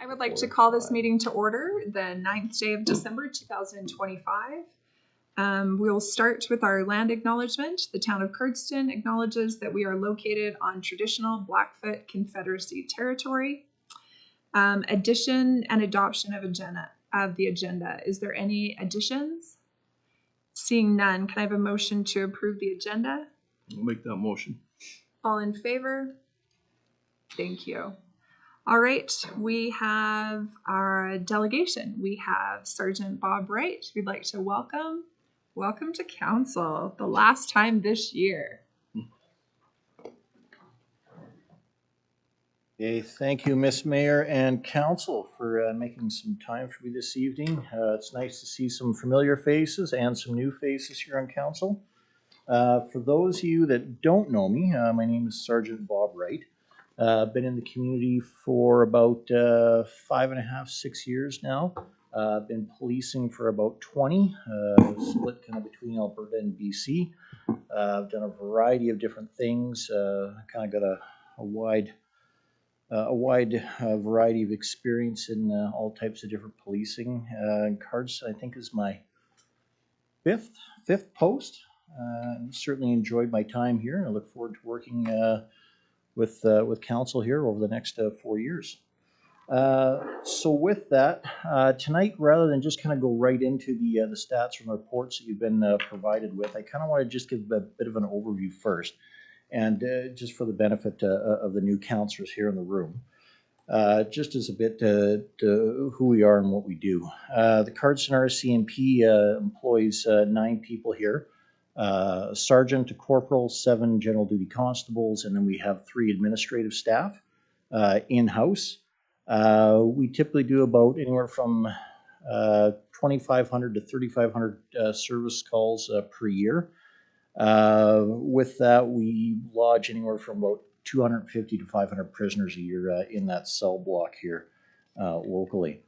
I would like to call this meeting to order, the 9th day of December 2025. We will start with our land acknowledgement. The town of Cardston acknowledges that we are located on traditional Blackfoot Confederacy territory. Addition and adoption of the agenda. Is there any additions? Seeing none, can I have a motion to approve the agenda? I'll make that motion. All in favor? Thank you. All right, we have our delegation. We have Sergeant Bob Wright. We'd like to welcome to council, the last time this year. Okay, thank you, Miss Mayor and Council, for making some time for me this evening. It's nice to see some familiar faces and some new faces here on Council. For those of you that don't know me, my name is Sergeant Bob Wright. Been in the community for about 5.5, 6 years now. Been policing for about 20, split kind of between Alberta and BC. I've done a variety of different things. Kind of got a wide variety of experience in all types of different policing. Cardston, I think, is my fifth post. Certainly enjoyed my time here, and I look forward to working with council here over the next 4 years. So with that, tonight, rather than just kind of go right into the stats from the reports that you've been provided with, I kind of want to just give a bit of an overview first, and just for the benefit of the new councillors here in the room, just as a bit to who we are and what we do. The Cardston RCMP employs 9 people here. Sergeant to corporal, 7 general duty constables, and then we have 3 administrative staff in-house. We typically do about anywhere from 2,500 to 3,500 service calls per year. With that, we lodge anywhere from about 250 to 500 prisoners a year in that cell block here locally.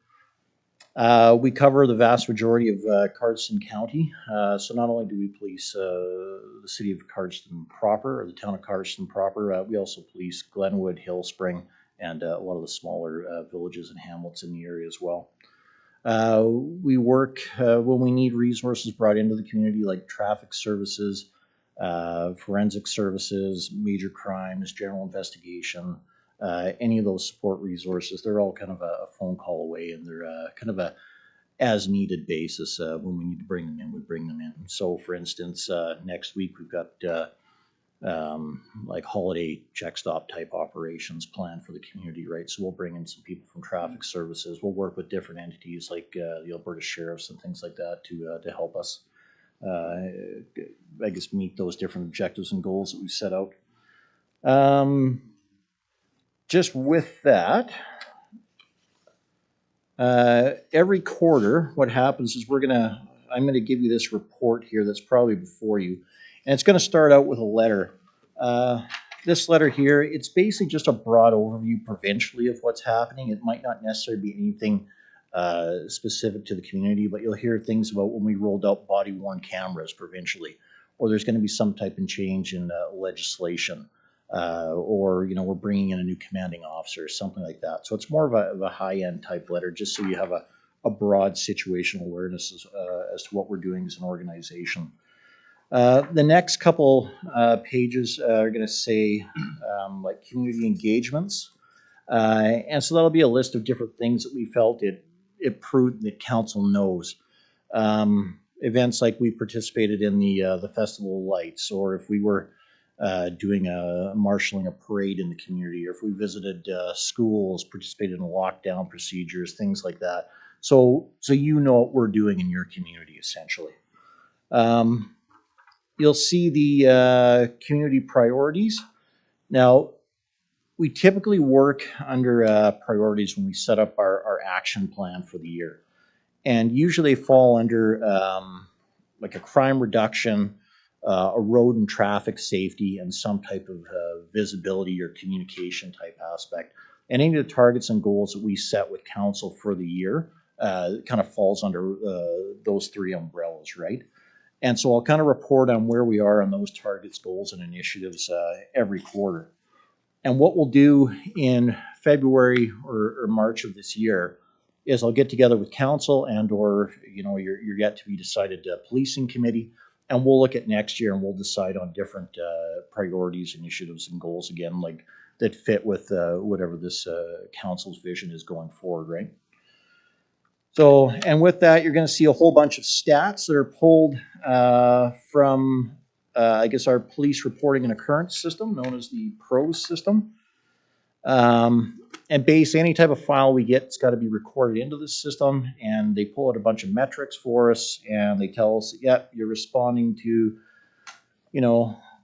We cover the vast majority of Cardston County. So not only do we police the city of Cardston proper, or the town of Cardston proper, we also police Glenwood, Hillspring, and a lot of the smaller villages and hamlets in the area as well. We work when we need resources brought into the community, like traffic services, forensic services, major crimes, general investigation, any of those support resources. They're all kind of a phone call away, and they're kind of a as needed basis. When we need to bring them in, we bring them in. So for instance, next week we've got like holiday check stop type operations planned for the community, right? So we'll bring in some people from traffic services. We'll work with different entities like the Alberta Sheriffs and things like that to help us, I guess, meet those different objectives and goals that we've set out. Just with that, every quarter, what happens is I'm gonna give you this report here that's probably before you, and it's gonna start out with a letter. This letter here, it's basically just a broad overview provincially of what's happening. It might not necessarily be anything specific to the community, but you'll hear things about when we rolled out body-worn cameras provincially, or there's gonna be some type of change in legislation. Or we're bringing in a new commanding officer, something like that. So it's more of a high-end type letter, just so you have a broad situational awareness as to what we're doing as an organization. The next couple pages are going to say like community engagements, and so that'll be a list of different things that we felt it proved that council knows. Events like we participated in the Festival of Lights, or if we were doing marshalling a parade in the community, or if we visited schools, participated in lockdown procedures, things like that. So you know what we're doing in your community, essentially. You'll see the community priorities. Now, we typically work under priorities when we set up our action plan for the year. And usually they fall under like a crime reduction, a road and traffic safety, and some type of visibility or communication type aspect. And any of the targets and goals that we set with council for the year kind of falls under those 3 umbrellas, right? And so I'll kind of report on where we are on those targets, goals, and initiatives every quarter. And what we'll do in February or March of this year is I'll get together with council and or your yet to be decided policing committee, and we'll look at next year and we'll decide on different priorities, initiatives, and goals again, like that fit with whatever this council's vision is going forward, right? So, and with that, you're going to see a whole bunch of stats that are pulled from, I guess, our police reporting and occurrence system, known as the PROS system. And base any type of file we get, it's got to be recorded into the system, and they pull out a bunch of metrics for us, and they tell us, yep, you're responding to,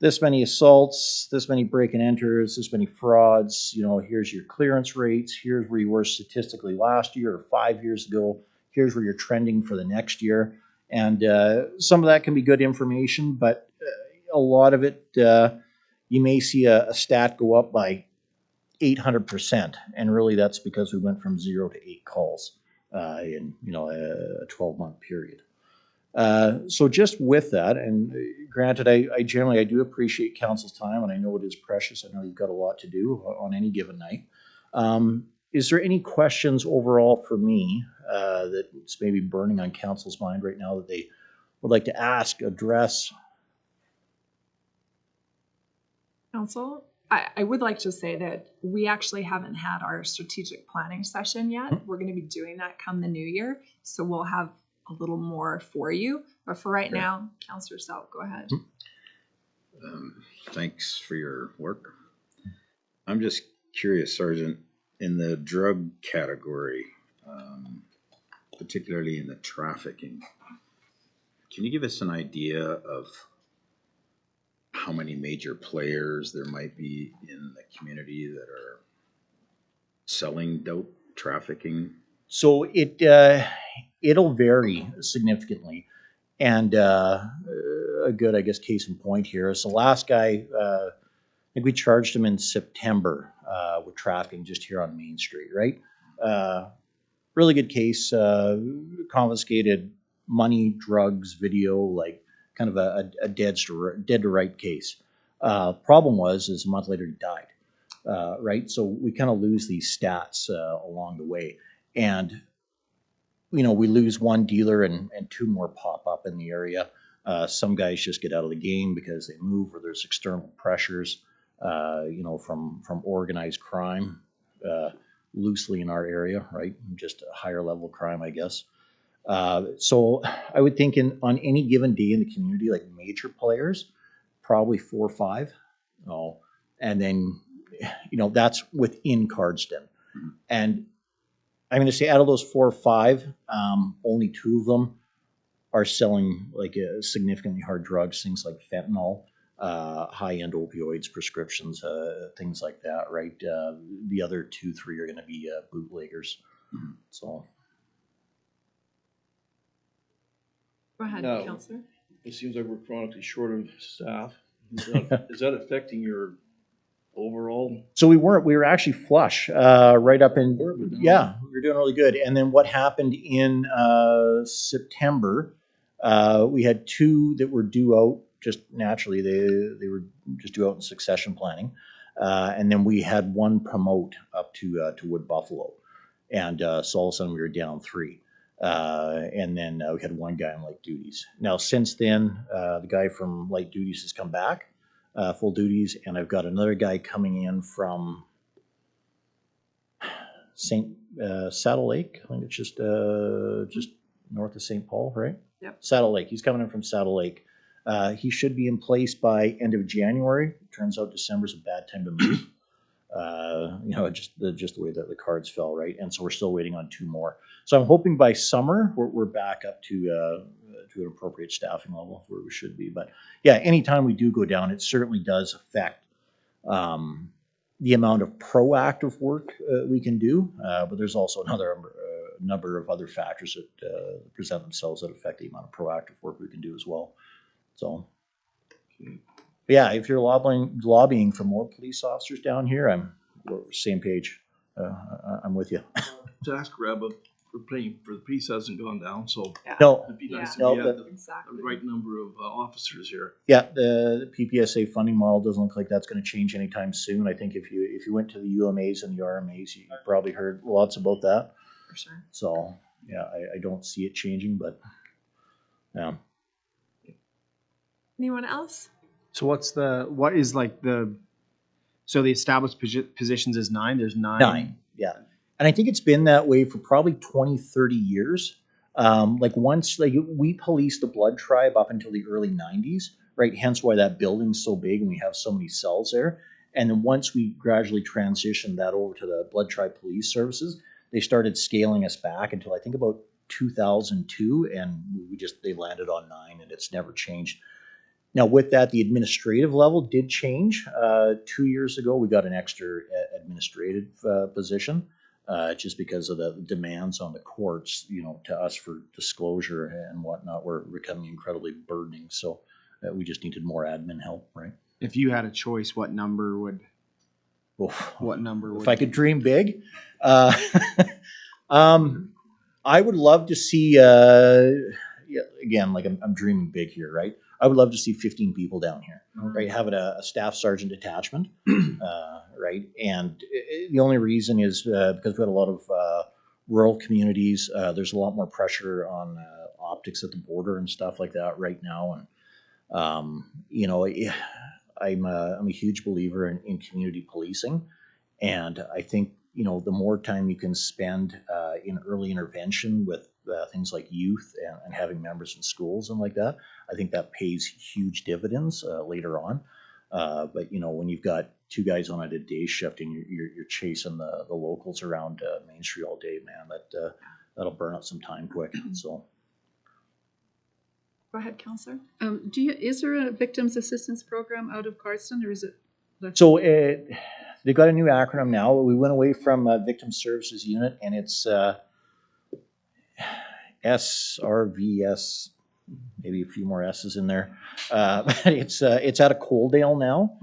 this many assaults, this many break and enters, this many frauds, here's your clearance rates, here's where you were statistically last year or 5 years ago, here's where you're trending for the next year. And some of that can be good information, but a lot of it, you may see a stat go up by 800%, and really that's because we went from 0 to 8 calls in a 12-month period. So just with that, and granted, I generally do appreciate council's time, and I know it is precious. I know you've got a lot to do on any given night. Is there any questions overall for me that's maybe burning on council's mind right now that they would like to ask, address? Council, I would like to say that we actually haven't had our strategic planning session yet. We're going to be doing that come the new year, so we'll have a little more for you. But for right now, Councillor Stout, go ahead. Thanks for your work. I'm just curious, Sergeant, in the drug category, particularly in the trafficking, can you give us an idea of how many major players there might be in the community that are selling dope, trafficking? So it'll vary significantly. And a good, I guess, case in point here is the last guy, I think we charged him in September with trafficking just here on Main Street, right? Really good case, confiscated money, drugs, video, like kind of a dead to right case. Problem is a month later he died, right? So we kind of lose these stats along the way. And we lose one dealer and 2 more pop up in the area. Some guys just get out of the game because they move or there's external pressures, from organized crime, loosely in our area, right? Just a higher level crime, I guess. So I would think on any given day in the community, like major players, probably 4 or 5. And then, that's within Cardston. And I'm going to say out of those 4 or 5, only 2 of them are selling like significantly hard drugs, things like fentanyl, high-end opioids, prescriptions, things like that, right? The other 2, 3 are going to be bootleggers. So. Go ahead, Councillor. It seems like we're chronically short of staff. Is that affecting your overall? So we were actually flush right up in, we were doing really good. And then what happened in September, we had 2 that were due out just naturally. They were just due out in succession planning. And then we had 1 promote up to Wood Buffalo. And so all of a sudden we were down 3. And then we had 1 guy on light duties. Now since then, the guy from light duties has come back. Full duties, and I've got another guy coming in from Saddle Lake. I think it's just north of St. Paul, right? Yep. Saddle Lake. He's coming in from Saddle Lake. He should be in place by end of January. Turns out December's a bad time to move. Just the way that the cards fell, right? And so we're still waiting on 2 more. So I'm hoping by summer we're back up to an appropriate staffing level where we should be. But yeah, anytime we do go down, it certainly does affect the amount of proactive work we can do. But there's also another number of other factors that present themselves that affect the amount of proactive work we can do as well. So. Yeah, if you're lobbying for more police officers down here, we're same page. I'm with you. To ask Reb for the police hasn't gone down, so Yeah. No, it'd be nice No, if we had the Exactly. right number of officers here. yeah, the PPSA funding model doesn't look like that's gonna change anytime soon. I think if you went to the UMAs and the RMAs, you probably heard lots about that. For sure. So, yeah, I don't see it changing, but, yeah. Anyone else? So what is like so the established positions is 9? There's 9. 9, yeah. And I think it's been that way for probably 20, 30 years. Like once, like we policed the Blood Tribe up until the early 90s, right? Hence why that building's so big and we have so many cells there. And then once we gradually transitioned that over to the Blood Tribe Police Services, they started scaling us back until I think about 2002, and they landed on 9, and it's never changed. Now, with that, the administrative level did change. 2 years ago, we got an extra administrative position, just because of the demands on the courts, to us for disclosure and whatnot were becoming incredibly burdening. So we just needed more admin help, right? If you had a choice, what number would If I could dream big, I would love to see. Again, like I'm dreaming big here, right? I would love to see 15 people down here, right? Having a staff sergeant detachment, right? And the only reason is because we had a lot of rural communities. There's a lot more pressure on optics at the border and stuff like that right now. And I'm a huge believer in community policing, and I think the more time you can spend in early intervention with things like youth and having members in schools and like that, I think that pays huge dividends later on. But when you've got 2 guys on at a day shift and you're chasing the locals around Main Street all day, man, that'll burn up some time quick. So. Go ahead, Counselor. Is there a victims assistance program out of Cardston, or is it? So they've got a new acronym now. We went away from Victim Services Unit, and it's SRVS, maybe a few more S's in there. But it's out of Coaldale now.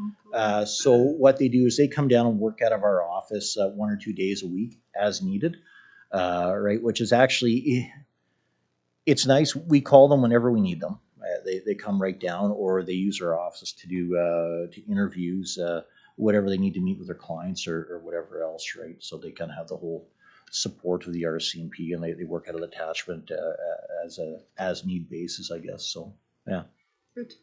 So what they do is they come down and work out of our office 1 or 2 days a week as needed, right? Which is actually, it's nice. We call them whenever we need them. They come right down, or they use our office to do to interviews, whatever they need to meet with their clients or whatever else, right? So they kind of have the whole support of the RCMP, and they work out of the attachment as need basis, I guess. So yeah. Good.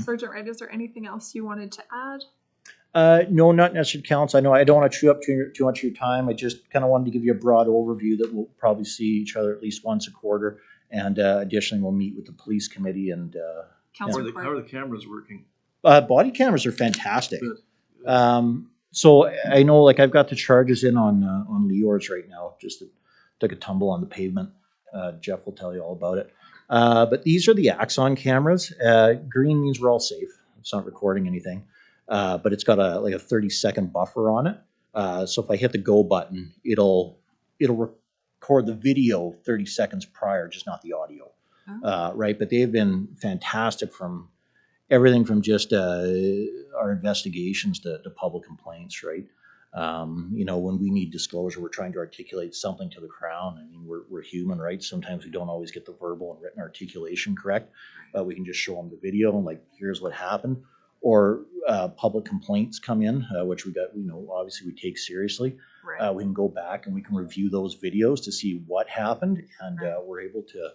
Sergeant Wright, is there anything else you wanted to add? No, not necessarily, Council. I know I don't want to chew up too much of your time. I just kind of wanted to give you a broad overview that we'll probably see each other at least once a quarter. And additionally, we'll meet with the police committee and How are the cameras working? body cameras are fantastic. So I know, like, I've got the charges in on Leor's right now. Just took a tumble on the pavement. Jeff will tell you all about it. But these are the Axon cameras. Green means we're all safe. It's not recording anything. But it's got a 30-second buffer on it. So if I hit the go button, it'll record the video 30 seconds prior, just not the audio. Right? But they've been fantastic from everything from just our investigations to public complaints, right? When we need disclosure, we're trying to articulate something to the Crown. I mean, we're human, right? Sometimes we don't always get the verbal and written articulation correct, but we can just show them the video and, like, here's what happened. Or public complaints come in, which we got, obviously we take seriously. Right. We can go back and we can review those videos to see what happened, and we're able to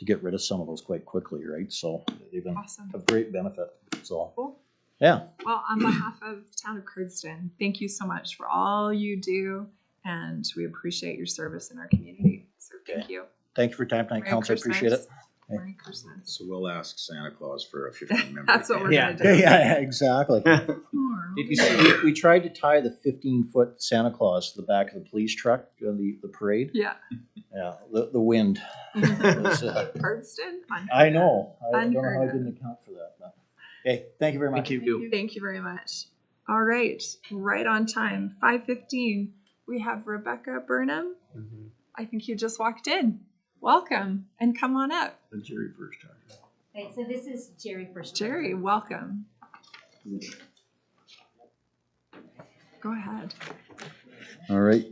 get rid of some of those quite quickly, right? So they've been Awesome. a great benefit. So Cool. yeah. Well, on behalf of the town of Cardston, thank you so much for all you do, and we appreciate your service in our community. So thank you. Thank you for your time tonight, Merry Council. I appreciate it. Merry Christmas. So we'll ask Santa Claus for a 15-member. That's what we're Yeah. gonna do. Yeah, exactly. Oh, Did you see, we tried to tie the 15-foot Santa Claus to the back of the police truck during the parade. Yeah. Yeah, the wind. was, Cardston? I know. I don't know Unheard how I of. didn't account for that. But. Okay, thank you very much. Thank you. Thank you very much. All right, right on time. 5:15. We have Rebecca Burnham. I think you just walked in. Welcome, and come on up. The Jerry first time. Right, so this is Jerry first. Jerry, welcome. Go ahead. All right.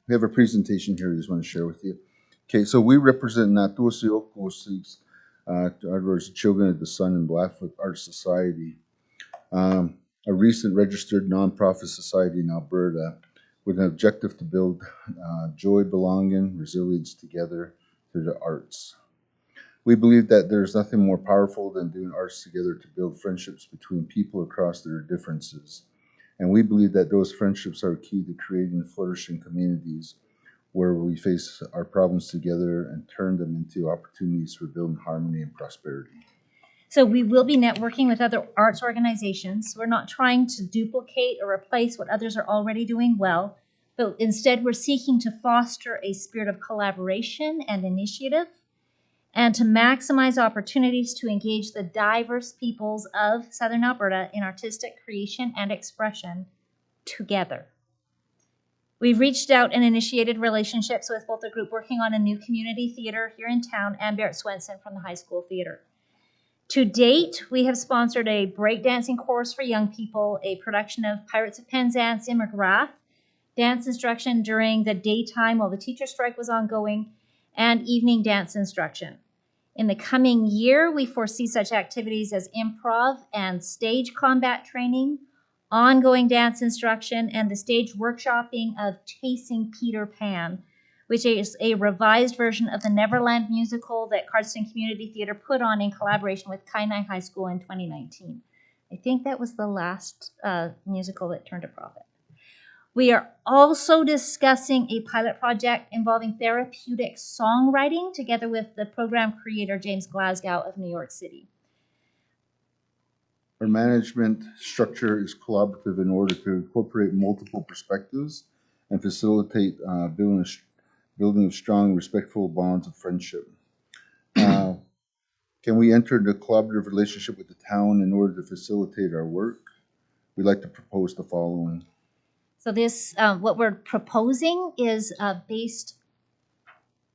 We have a presentation here we just want to share with you. Okay, so we represent Natuosiokosiks, otherwise Children of the Sun and Blackfoot Art Society, a recent registered nonprofit society in Alberta with an objective to build joy, belonging, resilience together through the arts. We believe that there's nothing more powerful than doing arts together to build friendships between people across their differences. And we believe that those friendships are key to creating flourishing communities where we face our problems together and turn them into opportunities for building harmony and prosperity. So we will be networking with other arts organizations. We're not trying to duplicate or replace what others are already doing well, but instead we're seeking to foster a spirit of collaboration and initiative and to maximize opportunities to engage the diverse peoples of Southern Alberta in artistic creation and expression together. We've reached out and initiated relationships with both the group working on a new community theater here in town and Barrett Swenson from the high school theater. To date, we have sponsored a breakdancing course for young people, a production of Pirates of Penzance in McGrath, dance instruction during the daytime while the teacher strike was ongoing, and evening dance instruction. In the coming year, we foresee such activities as improv and stage combat training, ongoing dance instruction, and the stage workshopping of Chasing Peter Pan, which is a revised version of the Neverland musical that Cardston Community Theatre put on in collaboration with Kainai High School in 2019. I think that was the last musical that turned a profit. We are also discussing a pilot project involving therapeutic songwriting together with the program creator James Glasgow of New York City. Our management structure is collaborative in order to incorporate multiple perspectives and facilitate building of strong, respectful bonds of friendship. Can we enter into a collaborative relationship with the town in order to facilitate our work? We'd like to propose the following. So this, what we're proposing is based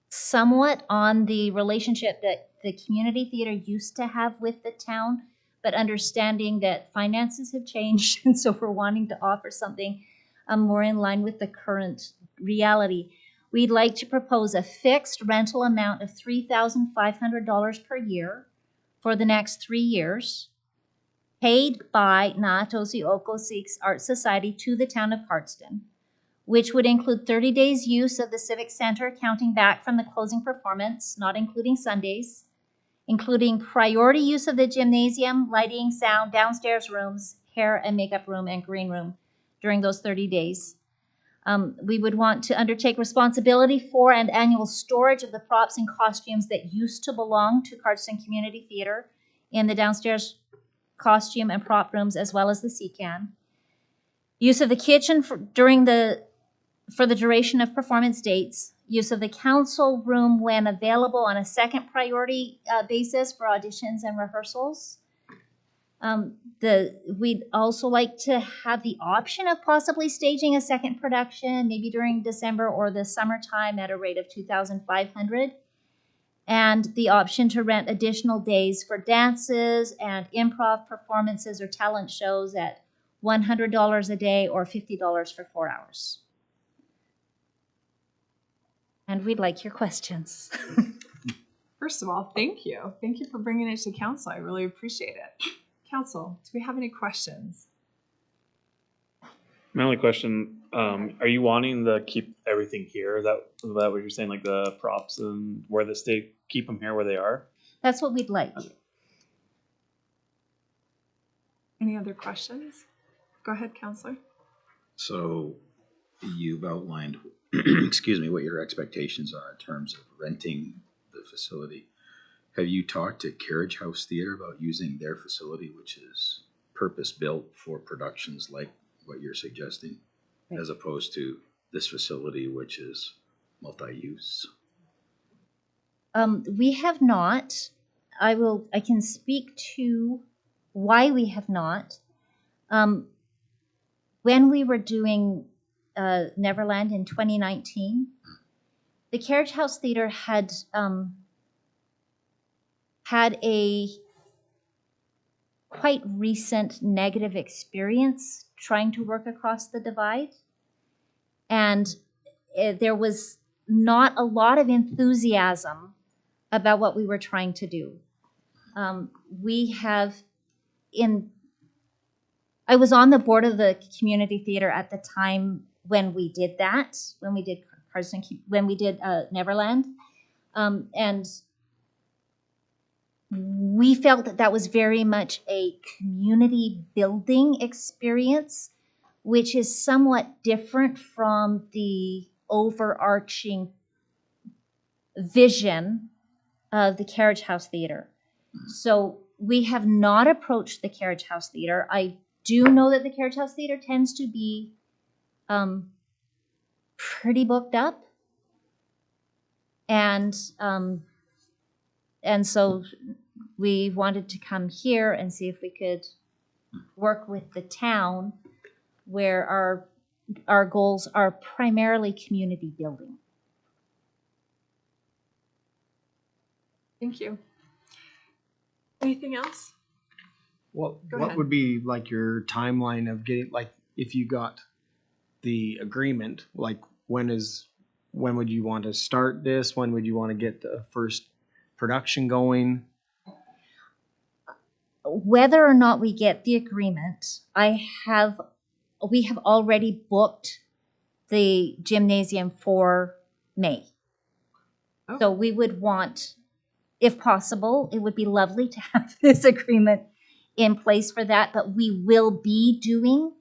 somewhat on the relationship that the community theater used to have with the town, but understanding that finances have changed, and so we're wanting to offer something more in line with the current reality. We'd like to propose a fixed rental amount of $3,500 per year for the next 3 years, paid by Natuosiokosiks Art Society to the town of Cardston, which would include 30 days use of the Civic Center, counting back from the closing performance, not including Sundays, including priority use of the gymnasium, lighting, sound, downstairs rooms, hair and makeup room, and green room during those 30 days. We would want to undertake responsibility for and annual storage of the props and costumes that used to belong to Cardston Community Theatre in the downstairs costume and prop rooms, as well as the CCAN. Use of the kitchen for the duration of performance dates. Use of the council room when available on a second priority basis for auditions and rehearsals. We'd also like to have the option of possibly staging a second production, maybe during December or the summertime at a rate of $2,500, and the option to rent additional days for dances and improv performances or talent shows at $100 a day or $50 for 4 hours. And we'd like your questions. First of all, thank you. Thank you for bringing it to council. I really appreciate it. Council, do we have any questions? My only question, are you wanting to keep everything here? Is that what you're saying, like the props and where the state, keep them here where they are? That's what we'd like. Any other questions? Go ahead, Counselor. So you've outlined, excuse me, what your expectations are in terms of renting the facility. Have you talked to Carriage House Theatre about using their facility, which is purpose-built for productions like what you're suggesting, right, as opposed to this facility, which is multi-use? We have not. I can speak to why we have not. When we were doing Neverland in 2019, the Carriage House Theatre had a quite recent negative experience trying to work across the divide. And there was not a lot of enthusiasm about what we were trying to do. We have I was on the board of the community theater at the time when we did that, when we did Cardston, when we did Neverland, and we felt that that was very much a community building experience, which is somewhat different from the overarching vision of the Carriage House Theater. So we have not approached the Carriage House Theater. I do know that the Carriage House Theater tends to be pretty booked up, and so we wanted to come here and see if we could work with the town, where our goals are primarily community building. Thank you. Anything else? Go What ahead. would be like your timeline of getting, like, if you got the agreement, like when would you want to start this? When would you want to get the first production going? Whether or not we get the agreement, we have already booked the gymnasium for May. Oh. So we would want, if possible, it would be lovely to have this agreement in place for that, but we will be doing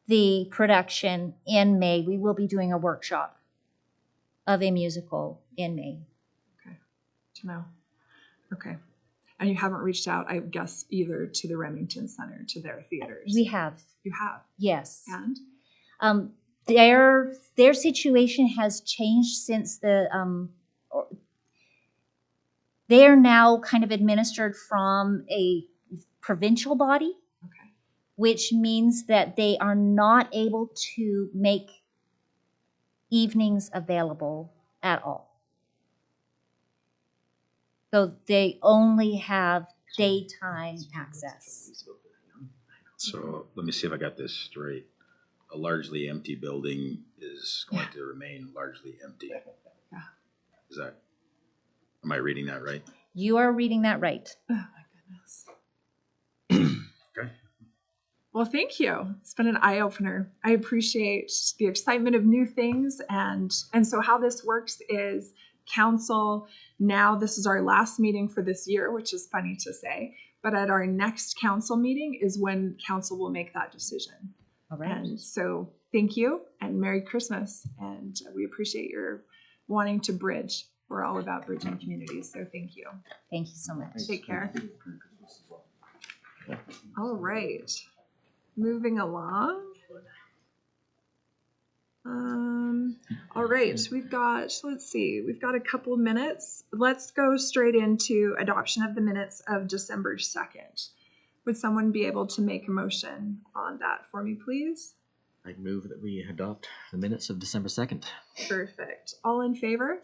the production in May. We will be doing a workshop of a musical in May. Okay. To know. Okay. And you haven't reached out, I guess, either to the Remington Center, to their theaters. We have. You have. Yes. And their situation has changed since they are now kind of administered from a provincial body, okay. which means that they are not able to make evenings available at all. So they only have daytime access. So let me see if I got this straight. A largely empty building is going to remain largely empty. Yeah. Is that, am I reading that right? You are reading that right. Oh my goodness. Okay. Well, thank you. It's been an eye-opener. I appreciate the excitement of new things, and so how this works is council, now this is our last meeting for this year, which is funny to say, but at our next council meeting is when council will make that decision. All right. And so thank you and Merry Christmas, and we appreciate your wanting to bridge. We're all about bridging communities, so thank you. Thank you so much. Take care. All right. Moving along. All right, we've got a couple minutes. Let's go straight into adoption of the minutes of December 2nd. Would someone be able to make a motion on that for me, please? I'd move that we adopt the minutes of December 2nd. Perfect. All in favor?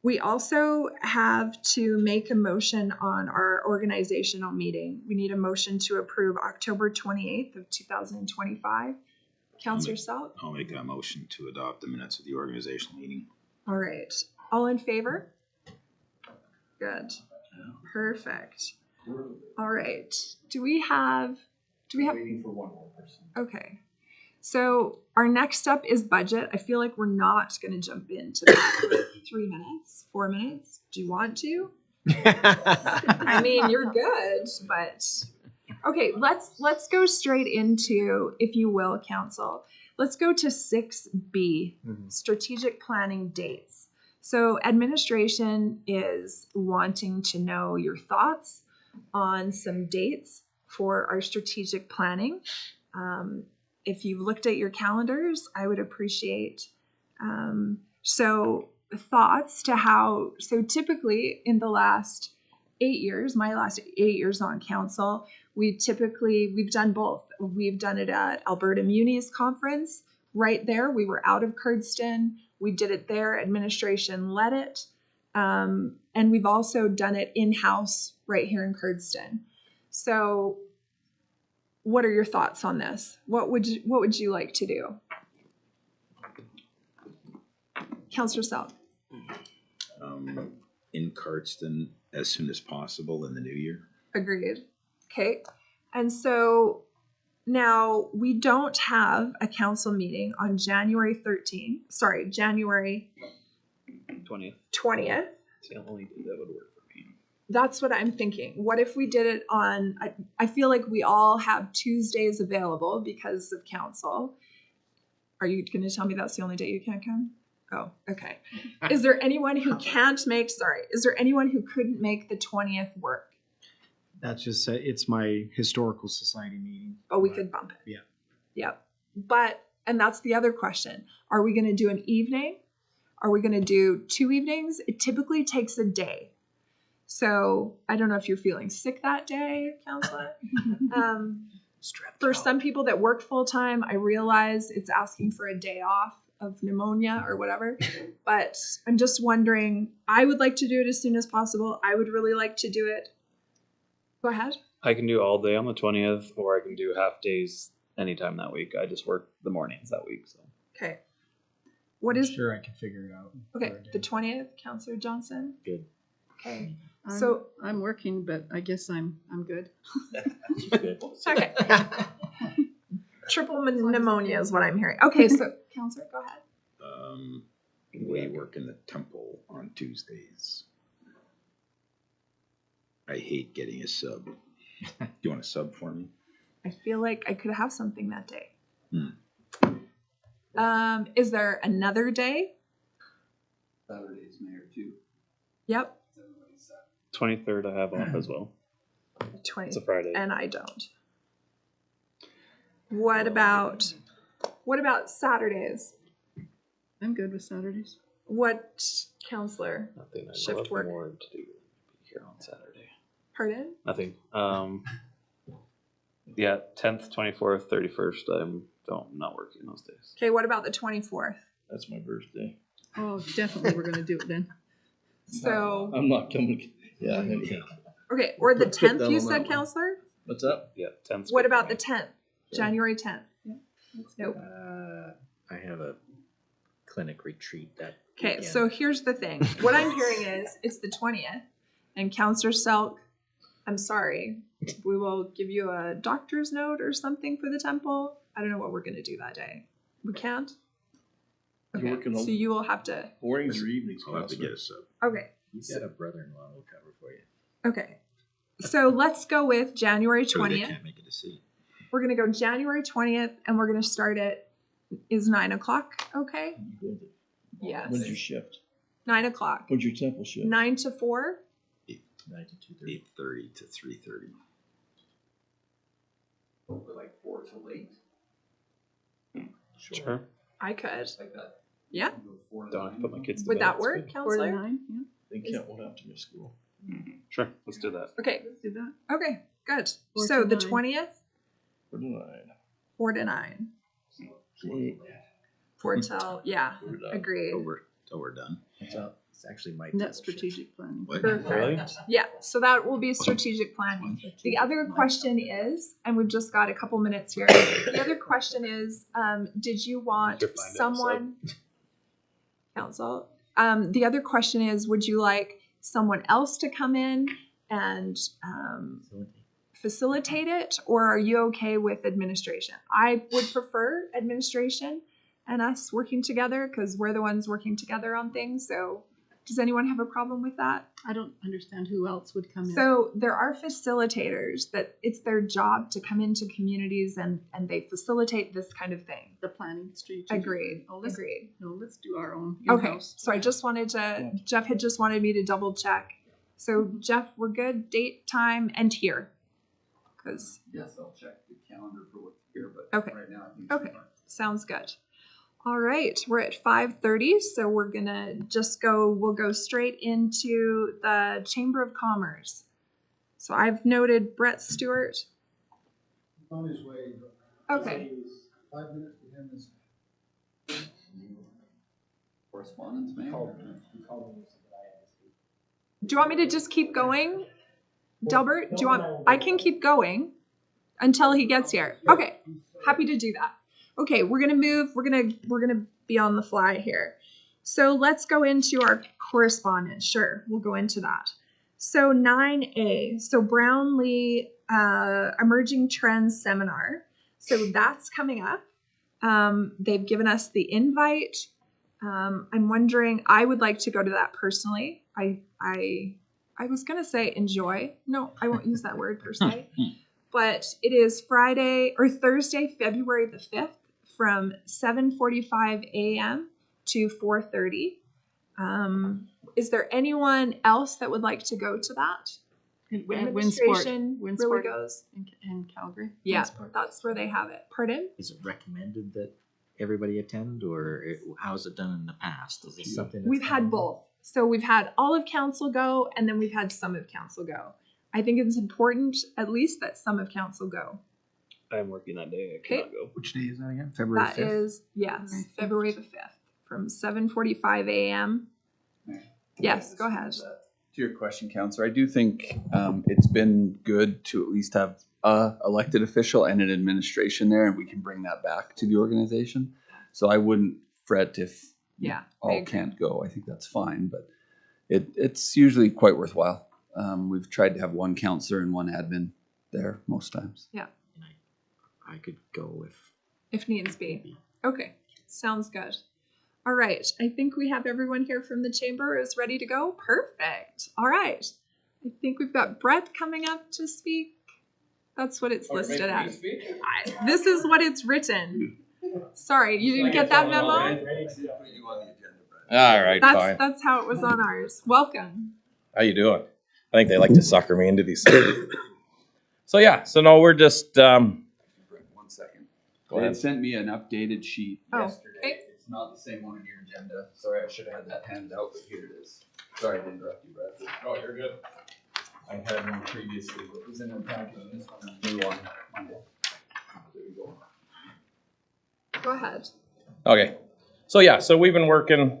We also have to make a motion on our organizational meeting. We need a motion to approve October 28th of 2025. Counselor Stout? I'll make that motion to adopt the minutes of the organizational meeting. All right. All in favor? Good. Perfect. All right. Do we have Waiting for one more person. Okay. So our next step is budget. I feel like we're not going to jump into that for 3 minutes, 4 minutes. Do you want to? I mean, you're good, but okay, let's go straight into, if you will, council. Let's go to 6B, strategic planning dates. So administration is wanting to know your thoughts on some dates for our strategic planning. If you've looked at your calendars, I would appreciate thoughts to how, so typically in the last 8 years, my last 8 years on council, we've done both. We've done it at Alberta Munis Conference. Right there, we were out of Cardston. We did it there. Administration led it. And we've also done it in-house right here in Cardston. So what are your thoughts on this? What would you like to do? Councillor Selk. In Cardston as soon as possible in the new year. Agreed. Okay. And so now we don't have a council meeting on January 20th. 20th. It's the only day that would work for me. That's what I'm thinking. What if we did it on, I feel like we all have Tuesdays available because of council. Are you going to tell me that's the only day you can't come? Oh, okay. Is there anyone who is there anyone who couldn't make the 20th work? That's just, it's my historical society meeting. Oh, we could bump it. Yeah. Yep. And that's the other question. Are we going to do an evening? Are we going to do 2 evenings? It typically takes a day. So I don't know if you're feeling sick that day, Counselor. For some people that work full time, I realize it's asking for a day off of pneumonia or whatever. But I'm just wondering, I would like to do it as soon as possible. I would really like to do it. Go ahead. I can do all day on the 20th, or I can do half days anytime that week. I just work the mornings that week. So. Okay. I'm sure I can figure it out. Okay, the 20th, Councillor Johnson? Good. Okay. I'm working, but I guess I'm good. Okay. Triple pneumonia is what I'm hearing. Okay, so Councillor, go ahead. We work in the temple on Tuesdays. I hate getting a sub. Do you want a sub for me? I feel like I could have something that day. Is there another day? Saturday's Mayor too. Yep. 23rd I have off as well. 20th. It's a Friday. And I don't. What about Saturdays? I'm good with Saturdays. What, Counselor? Nothing. I Shift have work. more to do here on Saturday. Pardon? Nothing. Yeah, 10th, 24th, 31st. I'm not working those days. Okay, what about the 24th? That's my birthday. Oh, definitely we're going to do it then. So, I'm not coming. Yeah. okay, or the Put 10th down you on that said, one. Counselor? What's up? Yeah, 10th. What about the 10th? January 10th? Nope. I have a clinic retreat that Okay, weekend. so here's the thing. What I'm hearing is it's the 20th, and Counselor Selk, I'm sorry, we will give you a doctor's note or something for the temple. I don't know what we're going to do that day. We can't? You're working So you will have to. mornings or evenings, I'll have to Counselor? get a sub. Okay. You've got a brother-in-law who'll cover for you. Okay. So let's go with January So they 20th. can't make a decision. We're going to go January 20th, and we're going to start at, is 9 o'clock okay? Yes. When's your shift? 9 o'clock. When's your temple shift? 9 to 4? 9 to 2:30. 8:30 to 3:30. Like 4 till 8. Sure. I could. Like that. Yeah. Go 4 to Don't have 9. to put my kids to Would bed. that It's work, good. 4 to Counselor? 9, yeah. Then Kent won't have to miss school. Sure, let's do that. Okay. Let's do that. Okay, good. 4 So to the 9. 20th, 4 to 9. 4 to 9. 4 till, yeah, We're done. agreed. Till we're done. So it's actually my And that's temple shift. strategic planning. What? Really? Yeah, so that will be strategic planning. The other question is, and we've just got a couple minutes here. The other question is, did you want You're fine to have someone, council? The other question is, would you like someone else to come in and facilitate it, or are you okay with administration? I would prefer administration and us working together because we're the ones working together on things. So does anyone have a problem with that? I don't understand who else would come in. So there are facilitators that it's their job to come into communities and they facilitate this kind of thing. The planning strategic. Agreed. Oh, let's, Agreed. No, let's do our own Okay. in-house. So I just wanted to, Jeff had just wanted me to double check. So Jeff, we're good. Date, time, and here. Because Yes, I'll check the calendar for what's here, but Okay. right now I think Okay. it's fine. sounds good. All right, we're at 5:30, so we're gonna we'll go straight into the Chamber of Commerce. So I've noted Brett Stewart. On his way. Okay. 5 minutes to him is. Correspondence, man. Do you want me to just keep going? Delbert, do you want, I can keep going until he gets here. Okay, happy to do that. Okay, we're gonna move, we're gonna be on the fly here. So let's go into our correspondence. Sure, we'll go into that. So 9A, so Brownlee Emerging Trends Seminar. So that's coming up. They've given us the invite. I'm wondering, I would like to go to that personally. I was going to say enjoy. No, I won't use that word per se. But it is Thursday, February the 5th from 7:45 a.m. to 4:30. Is there anyone else that would like to go to that? Administration really goes. In Calgary. Yeah, Winsport. that's where they have it. Pardon? Is it recommended that everybody attend, or how's it done in the past? Is this something that's We've had done? both. So we've had all of council go, and then we've had some of council go. I think it's important, at least, that some of council go. I'm working that day. I cannot go. Which day is that again? February That 5th? is, yes, February the 5th from 7:45 a.m. Yes, go ahead. To your question, Counselor, I do think it's been good to at least have a elected official and an administration there, and we can bring that back to the organization. So I wouldn't fret if Yeah, I all agree. can't go. I think that's fine, but it's usually quite worthwhile. We've tried to have one counselor and one admin there most times. Yeah, I could go if needs be. Okay, sounds good. All right, I think we have everyone here from the chamber is ready to go. Perfect. All right. I think we've got Brett coming up to speak. That's what it's listed as. This is what it's written. Sorry, you didn't get that memo? All right, fine. That's how it was on ours. Welcome. How you doing? I think they like to sucker me into these things. So no, we're just 1 second. Go They ahead. had sent me an updated sheet Oh, yesterday. okay. It's not the same one on your agenda. Sorry, I should have had that handed out, but here it is. Sorry to interrupt you, Brett. Oh, you're good. I had one previously, but it was in the packet, and this one is new on Monday. There you go. Go ahead. Okay. So we've been working.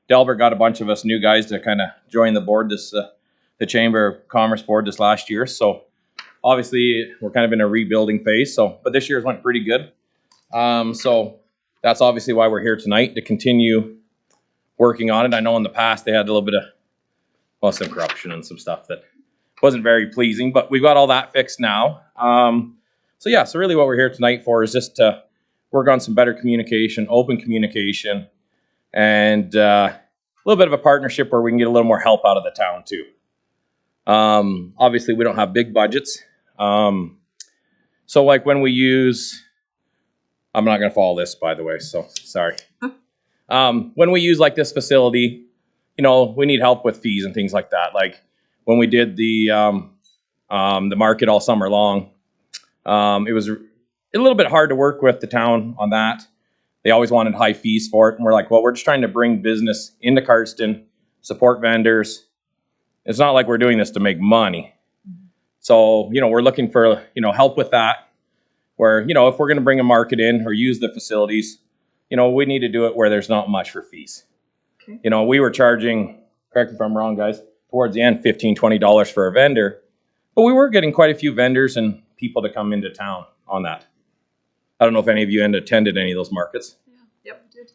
Delbert got a bunch of us new guys to kind of join the board, the Chamber of Commerce board this last year. So obviously we're kind of in a rebuilding phase. But this year's went pretty good. So that's obviously why we're here tonight, to continue working on it. I know in the past they had a little bit of some corruption and some stuff that wasn't very pleasing, but we've got all that fixed now. So really what we're here tonight for is just to work on some better communication, open communication, and a little bit of a partnership where we can get a little more help out of the town too. Obviously we don't have big budgets. So like when we use, I'm not going to follow this, by the way, so sorry. When we use like this facility, we need help with fees and things like that. Like when we did the market all summer long, it was a little bit hard to work with the town on that. They always wanted high fees for it. And we're like, well, we're just trying to bring business into Cardston, support vendors. It's not like we're doing this to make money. So, we're looking for, help with that. Where, if we're going to bring a market in or use the facilities, we need to do it where there's not much for fees. Okay. We were charging, correct me if I'm wrong, guys, towards the end, $15, $20 for a vendor. But we were getting quite a few vendors and people to come into town on that. I don't know if any of you attended any of those markets. Yeah. Yep, we did.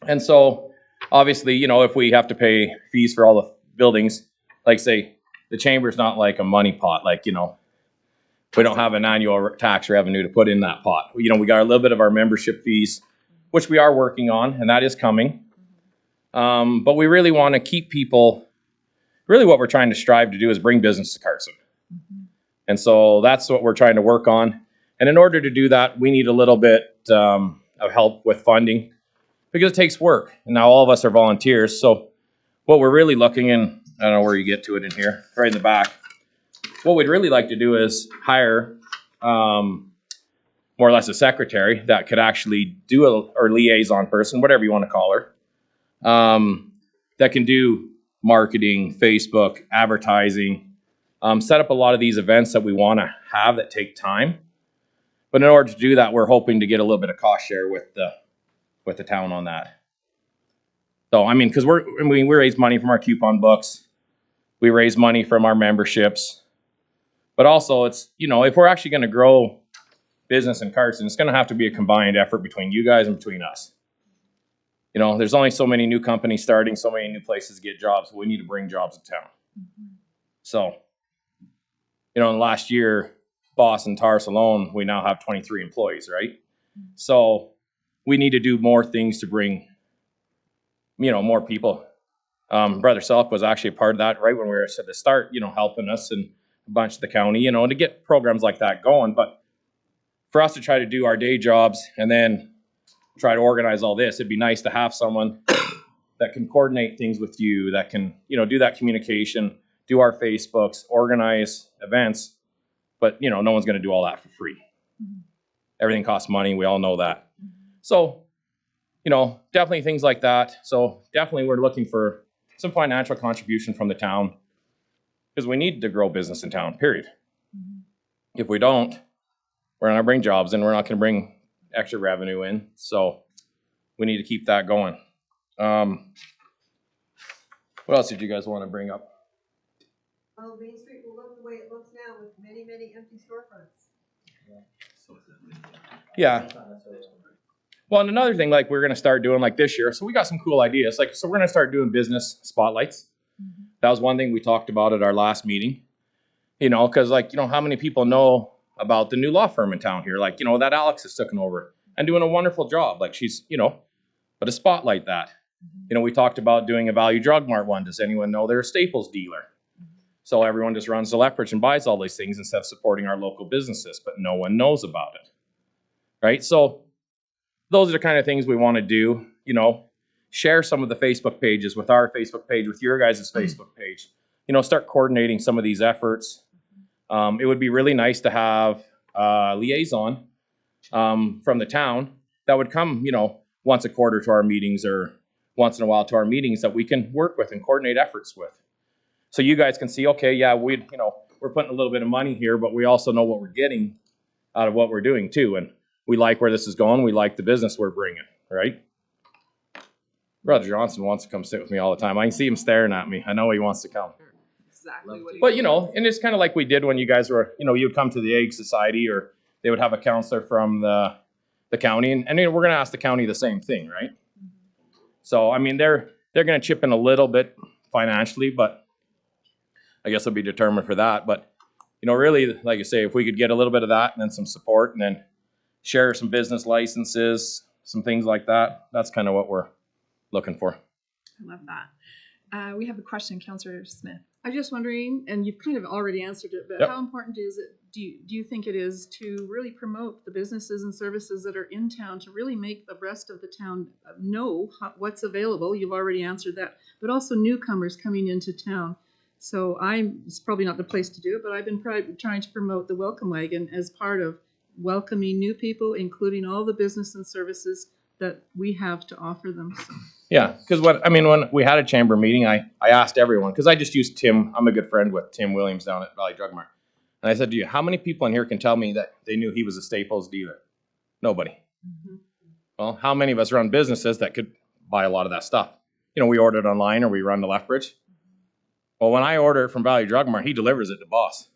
And so, obviously, if we have to pay fees for all the buildings, like say, the chamber's not like a money pot, like, we don't have an annual tax revenue to put in that pot. We got a little bit of our membership fees, which we are working on, and that is coming. But we really want to keep people, really what we're trying to strive to do is bring business to Cardston. And so that's what we're trying to work on. And in order to do that, we need a little bit of help with funding because it takes work. And now all of us are volunteers. So what we're really looking in, I don't know where you get to it in here, right in the back. What we'd really like to do is hire more or less a secretary that could actually do or liaison person, whatever you want to call her, that can do marketing, Facebook, advertising, set up a lot of these events that we want to have that take time. But in order to do that, we're hoping to get a little bit of cost share with the town on that. So, because we raise money from our coupon books. We raise money from our memberships. But also, it's, if we're actually going to grow business in Cardston, it's going to have to be a combined effort between you guys and between us. You know, there's only so many new companies starting, so many new places to get jobs. We need to bring jobs to town. So, you know, in the last year, Boston Tars alone, we now have 23 employees, right? So we need to do more things to bring, you know, more people. Brother Selk was actually a part of that right when we were at the start, you know, helping us and a bunch of the county, you know, and to get programs like that going. But for us to try to do our day jobs and then try to organize all this, it'd be nice to have someone that can coordinate things with you, that can, you know, do that communication, do our Facebooks, organize events. But, you know, no one's going to do all that for free. Everything costs money. We all know that. So, you know, definitely things like that. So definitely we're looking for some financial contribution from the town because we need to grow business in town, period. If we don't, we're not going to bring jobs in. We're not going to bring extra revenue in. So we need to keep that going. What else did you guys want to bring up? Well, Main Street will look the way it looks now with many, many empty storefronts. Yeah. Well, and another thing, like we're going to start doing like this year. So we got some cool ideas. Like, so we're going to start doing business spotlights. That was one thing we talked about at our last meeting, you know, because like, you know, how many people know about the new law firm in town here? Like, you know, that Alex has taken over and doing a wonderful job. Like she's, you know, but to spotlight that, you know, we talked about doing a Value Drug Mart one. Does anyone know they're a Staples dealer? So everyone just runs to Lethbridge and buys all these things instead of supporting our local businesses, but no one knows about it, right? So those are the kind of things we want to do, you know, share some of the Facebook pages with our Facebook page, with your guys' Facebook page, you know, start coordinating some of these efforts. It would be really nice to have a liaison from the town that would come, you know, once a quarter to our meetings or once in a while to our meetings that we can work with and coordinate efforts with. So you guys can see, okay, yeah, you know, we're putting a little bit of money here, but we also know what we're getting out of what we're doing too. And we like where this is going. We like the business we're bringing, right? Brother Johnson wants to come sit with me all the time. I can see him staring at me. I know he wants to come. Exactly what he But, you know, and it's kind of like we did when you guys were, you know, you would come to the Egg Society or they would have a counselor from the county. And you know, we're going to ask the county the same thing, right? So, I mean, they're going to chip in a little bit financially, but I guess it'll be determined for that. But, you know, really, like you say, if we could get a little bit of that and then some support and then share some business licenses, some things like that, that's kind of what we're looking for. I love that. We have a question, Councillor Smith. I'm just wondering, and you've kind of already answered it, but Yep. how important is it, do you think it is to really promote the businesses and services that are in town, to really make the rest of the town know what's available? You've already answered that, but also newcomers coming into town. So it's probably not the place to do it, but I've been trying to promote the Welcome Wagon as part of welcoming new people, including all the business and services that we have to offer them. So. Yeah, because when we had a chamber meeting, I asked everyone, because I just used Tim. I'm a good friend with Tim Williams down at Valley Drug Mart. And I said to you, how many people in here can tell me that they knew he was a Staples dealer? Nobody. Well, how many of us run businesses that could buy a lot of that stuff? You know, we order it online or we run to Lethbridge. Well, when I order it from Valley Drug Mart, he delivers it to boss.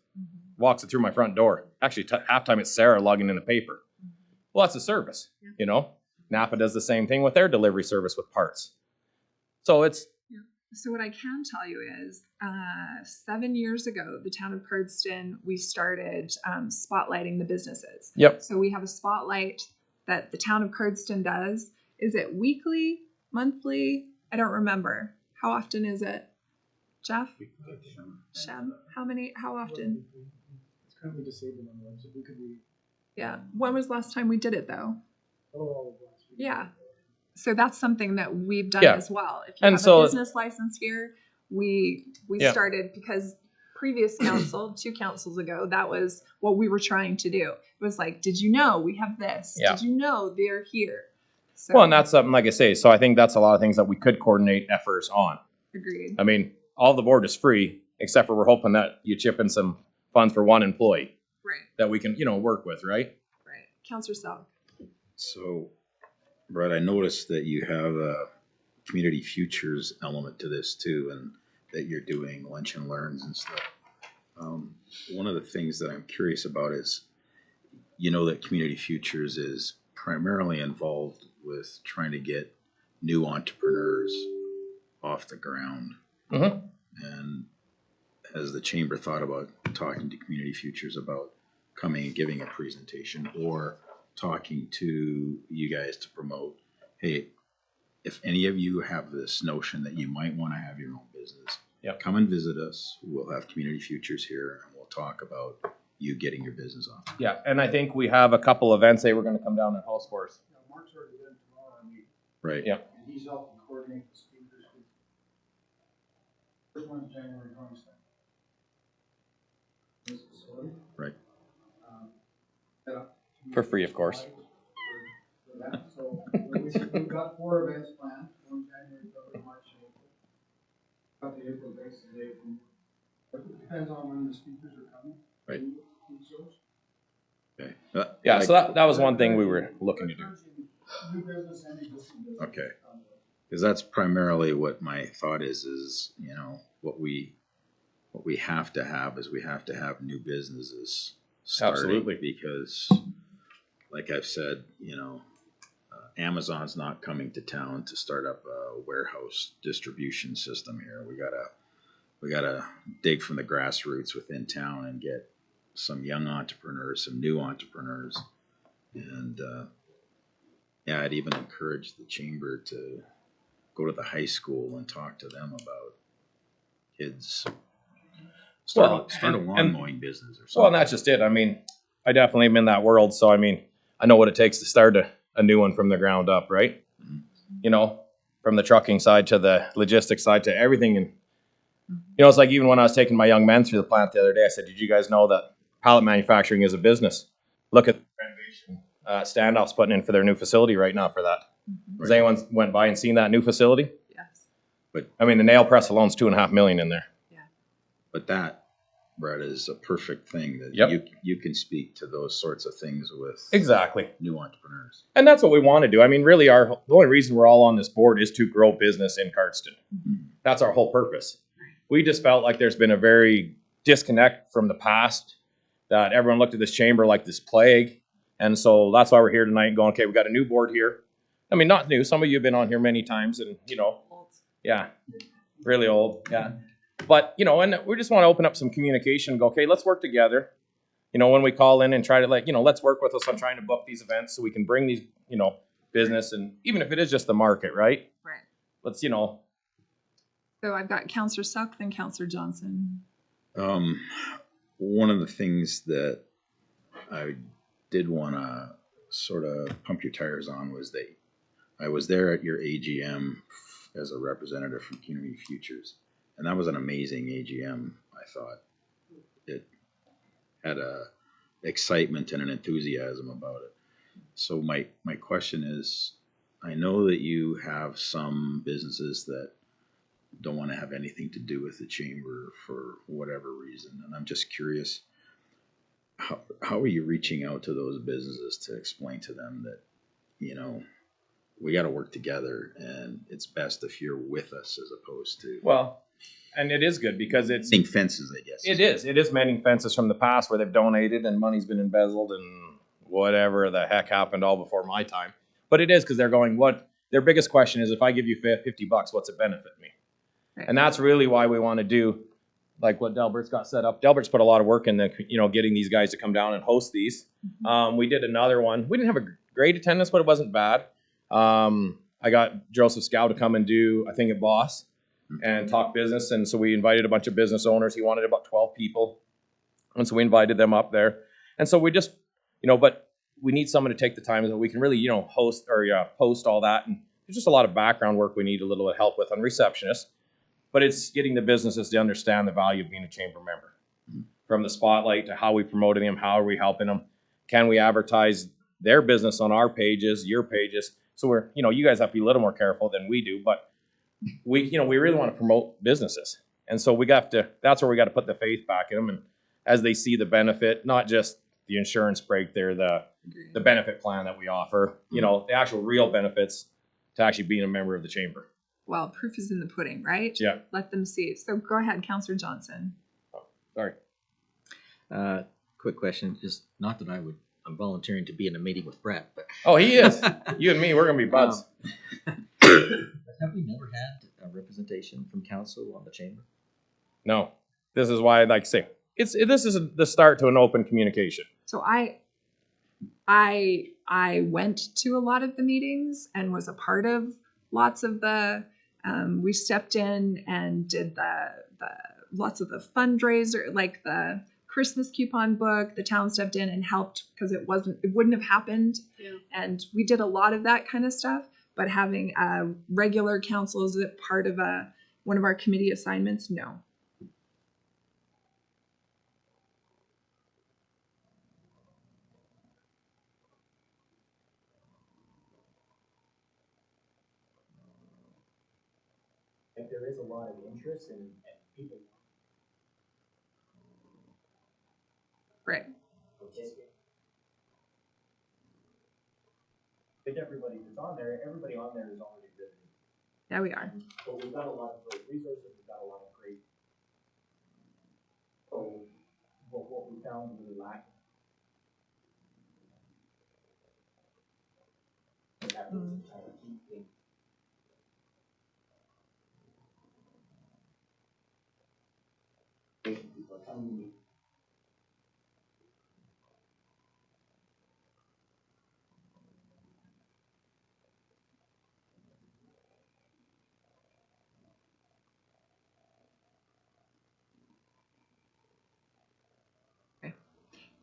Walks it through my front door. Actually, half time it's Sarah logging in the paper. Well, that's a service, you know. Napa does the same thing with their delivery service with parts. So it's... So what I can tell you is 7 years ago, the town of Cardston, we started spotlighting the businesses. Yep. So we have a spotlight that the town of Cardston does. Is it weekly, monthly? I don't remember. How often is it? Jeff? Shem? How often? It's currently disabled on the website. We could be. Yeah. When was the last time we did it though? Oh, last week. Yeah. So that's something that we've done Yeah. as well. If you And have so- a business license here, we Yeah. started because previous council, 2 councils ago, that was what we were trying to do. It was like, did you know we have this? Yeah. Did you know they're here? So, Well, and that's something, like I say, so I think that's a lot of things that we could coordinate efforts on. agreed. I mean, all the board is free, except for we're hoping that you chip in some funds for one employee Right, that we can, you know, work with, right? right. Councillor Sell. So, Brett, I noticed that you have a community futures element to this too, and that you're doing lunch and learns and stuff. One of the things that I'm curious about is, you know, that community futures is primarily involved with trying to get new entrepreneurs off the ground. Mhm. And has the chamber thought about talking to Community Futures about coming and giving a presentation, or talking to you guys to promote, hey, if any of you have this notion that you might want to have your own business, Yep. come and visit us. We'll have Community Futures here and we'll talk about you getting your business off. Yeah, and I think we have a couple events they were gonna come down and host for us. Yeah, Mark's already in tomorrow, I mean, Right. Yeah. and he's helping coordinate the speakers. First one's January 22nd. This facility. Right. Yeah. For free, of course. For that, so we've got 4 events planned, one January, February, March, and April. Got the April dates today from, but it depends on when the speakers are coming. Right. Okay. Yeah, so that was one thing we were looking to do. New business and existing business. Okay. Because that's primarily what my thought is, you know, what we have to have is we have to have new businesses starting. Absolutely. Because like I've said, you know, Amazon's not coming to town to start up a warehouse distribution system here. We gotta dig from the grassroots within town and get some young entrepreneurs, some new entrepreneurs. And yeah, I'd even encourage the chamber to go to the high school and talk to them about kids. Start a lawn mowing business or something. Well, and that's just it. I mean, I definitely am in that world, so I mean, I know what it takes to start a new one from the ground up, right? Mhm. You know, from the trucking side to the logistics side to everything. And, you know, it's like even when I was taking my young men through the plant the other day, I said, did you guys know that pallet manufacturing is a business? Look at the renovation Standoff's putting in for their new facility right now for that. Has anyone went by and seen that new facility? Yes. But I mean, the nail press alone's $2.5 million in there. But that, Brett, is a perfect thing that Yep. you can speak to those sorts of things with Exactly. new entrepreneurs. And that's what we want to do. I mean, really, the only reason we're all on this board is to grow business in Cardston. That's our whole purpose. We just felt like there's been a very disconnect from the past, that everyone looked at this chamber like this plague. And so that's why we're here tonight going, okay, we got a new board here. I mean, not new. Some of you have been on here many times and, you know, yeah, really old. Yeah. But, you know, and we just want to open up some communication and go, okay, let's work together. You know, when we call in and try to, like, you know, let's work with us on trying to book these events so we can bring these, you know, business, and even if it is just the market, right? Right. Let's, you know. So I've got Counselor Suck, then Counselor Johnson. One of the things that I did want to sort of pump your tires on was that I was there at your AGM as a representative from Community Futures, and that was an amazing AGM. I thought it had a excitement and an enthusiasm about it. So my question is, I know that you have some businesses that don't want to have anything to do with the chamber for whatever reason, and I'm just curious, how are you reaching out to those businesses to explain to them that, you know, we got to work together and it's best if you're with us as opposed to, Well, and it is good because it's mending fences, I guess. It is mending fences from the past where they've donated and money's been embezzled and whatever the heck happened all before my time. But it is because they're going, what their biggest question is, if I give you $50, what's it benefit me? Right. And that's really why we want to do like what Delbert's got set up. Delbert's put a lot of work in the, you know, getting these guys to come down and host these. We did another one. We didn't have a great attendance, but it wasn't bad. I got Joseph Scow to come and do, I think, at Boss and talk business. And so we invited a bunch of business owners. He wanted about 12 people. And so we invited them up there. And so we just, you know, but we need someone to take the time that we can really, you know, host or post all that. And there's just a lot of background work we need a little bit of help with on receptionists. But it's getting the businesses to understand the value of being a chamber member. From the spotlight to how we promoting them, how are we helping them? Can we advertise their business on our pages, your pages? So we're, you know, you guys have to be a little more careful than we do, but we, you know, we really want to promote businesses. And so we got to, that's where we got to put the faith back in them. And as they see the benefit, not just the insurance break there, the benefit plan that we offer, you know, the actual real benefits to actually being a member of the chamber. Well, proof is in the pudding, right? Yeah. Let them see. So go ahead, Counselor Johnson. Sorry. Quick question, just not that I'm volunteering to be in a meeting with Brett, but. Oh, he is. You and me, we're going to be buds. Have we never had a representation from council on the chamber? No, this is why I'd like to say, this is the start to an open communication. So I went to a lot of the meetings and was a part of lots of the, we stepped in and did the lots of the fundraiser, like the Christmas coupon book. The town stepped in and helped because it wouldn't have happened. Yeah. And we did a lot of that kind of stuff. But having a regular council as a part of one of our committee assignments, no. I think there is a lot of interest and people Right. participate. I think everybody that's on there, everybody on there is already good. Yeah, we are. But we've got a lot of great resources, we've got a lot of great. So, what we found really lacking. And that was kind of key thing. People are coming to me.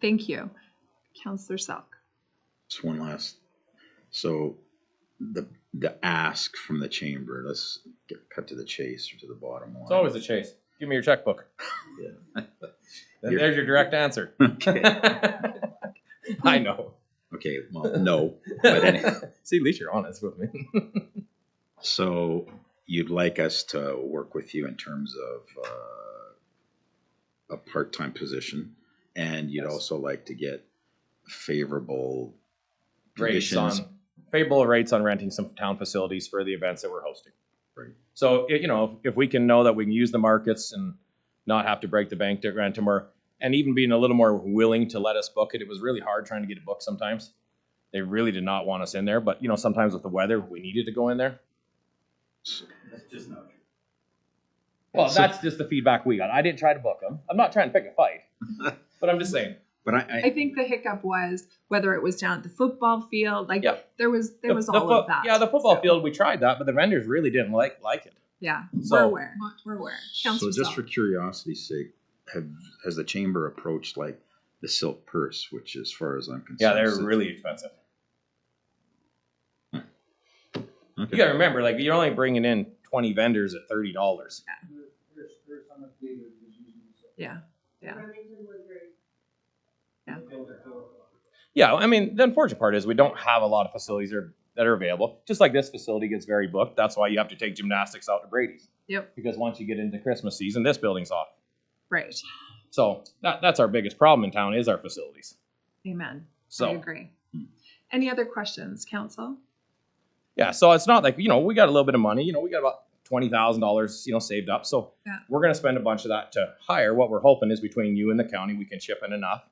Thank you. Councillor Selk. Just one last, so the ask from the chamber, let's cut to the chase or to the bottom line. It's always a chase. Give me your checkbook. Yeah. Then there's your direct answer. Okay. I know. Okay, well, no. But anyway. See, at least you're honest with me. So you'd like us to work with you in terms of a part-time position, and you'd also like to get favorable rates on conditions. favorable rates on renting some town facilities for the events that we're hosting. Right. So, you know, if we can know that we can use the markets and not have to break the bank to rent them, and even being a little more willing to let us book it. It was really hard trying to get a book sometimes. They really did not want us in there, but you know, sometimes with the weather, we needed to go in there. That's just not true. Well, that's just the feedback we got. I didn't try to book them. I'm not trying to pick a fight, but I'm just saying. But I think the hiccup was whether it was down at the football field, like there was all of that. Yeah, the football field, we tried that, but the vendors really didn't like it. Yeah, So- we're aware. So Councillor just Selk. for curiosity's sake, has the chamber approached like the silk purse, which as far as I'm concerned. Yeah, they're really expensive. Okay. You gotta remember, like you're only bringing in 20 vendors at $30. There's some of the data is using so. Yeah. Remington was very. Yeah, I mean, the unfortunate part is we don't have a lot of facilities that are available. Just like this facility gets very booked. That's why you have to take gymnastics out to Brady's. Yep. Because once you get into Christmas season, this building's off. Right. So that's our biggest problem in town is our facilities. Amen. So- I agree. Any other questions, council? Yeah, so it's not like, you know, we got a little bit of money. You know, we got about $20,000, you know, saved up. So Yeah. we're going to spend a bunch of that to hire. What we're hoping is between you and the county, we can chip in enough.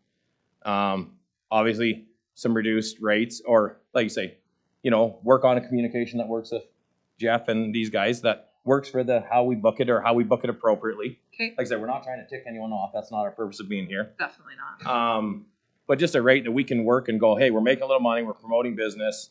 Obviously, some reduced rates, or like you say, you know, work on a communication that works with Jeff and these guys that works for how we book it or how we book it appropriately. Okay. Like I said, we're not trying to tick anyone off. That's not our purpose of being here. Definitely not. But just a rate that we can work and go, hey, we're making a little money, we're promoting business.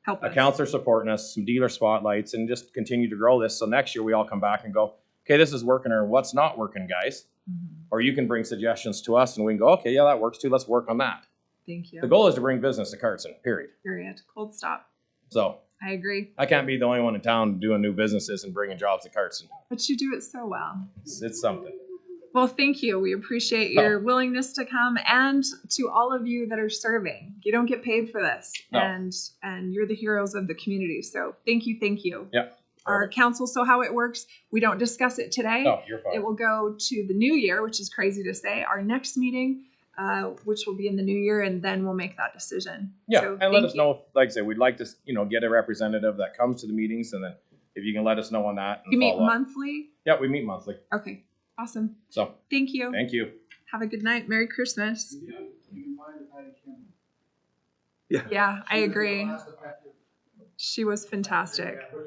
Help us. Accounts are supporting us, some dealer spotlights, and just continue to grow this. So next year we all come back and go, okay, this is working, or what's not working, guys. Mhm. Or you can bring suggestions to us and we can go, okay, yeah, that works too. Let's work on that. Thank you. The goal is to bring business to Cardston, period. Period. Cold stop. So I agree. I can't be the only one in town doing new businesses and bringing jobs to Cardston. But you do it so well. It's something. Well, thank you. We appreciate your willingness to come, and to all of you that are serving. You don't get paid for this, No. and you're the heroes of the community. So thank you, thank you. Yeah. Our council, so how it works, we don't discuss it today. No, you're fine. It will go to the new year, which is crazy to say. Our next meeting, which will be in the new year, and then we'll make that decision. Yeah, So and let thank us you. know, like I say, we'd like to, you know, get a representative that comes to the meetings, and then if you can let us know on that. And You meet follow up. monthly? Yeah, we meet monthly. Okay, awesome. So Thank you. thank you. Have a good night. Merry Christmas. You can find it at Kim. Yeah, I agree. Cost effective. She was fantastic. Yeah,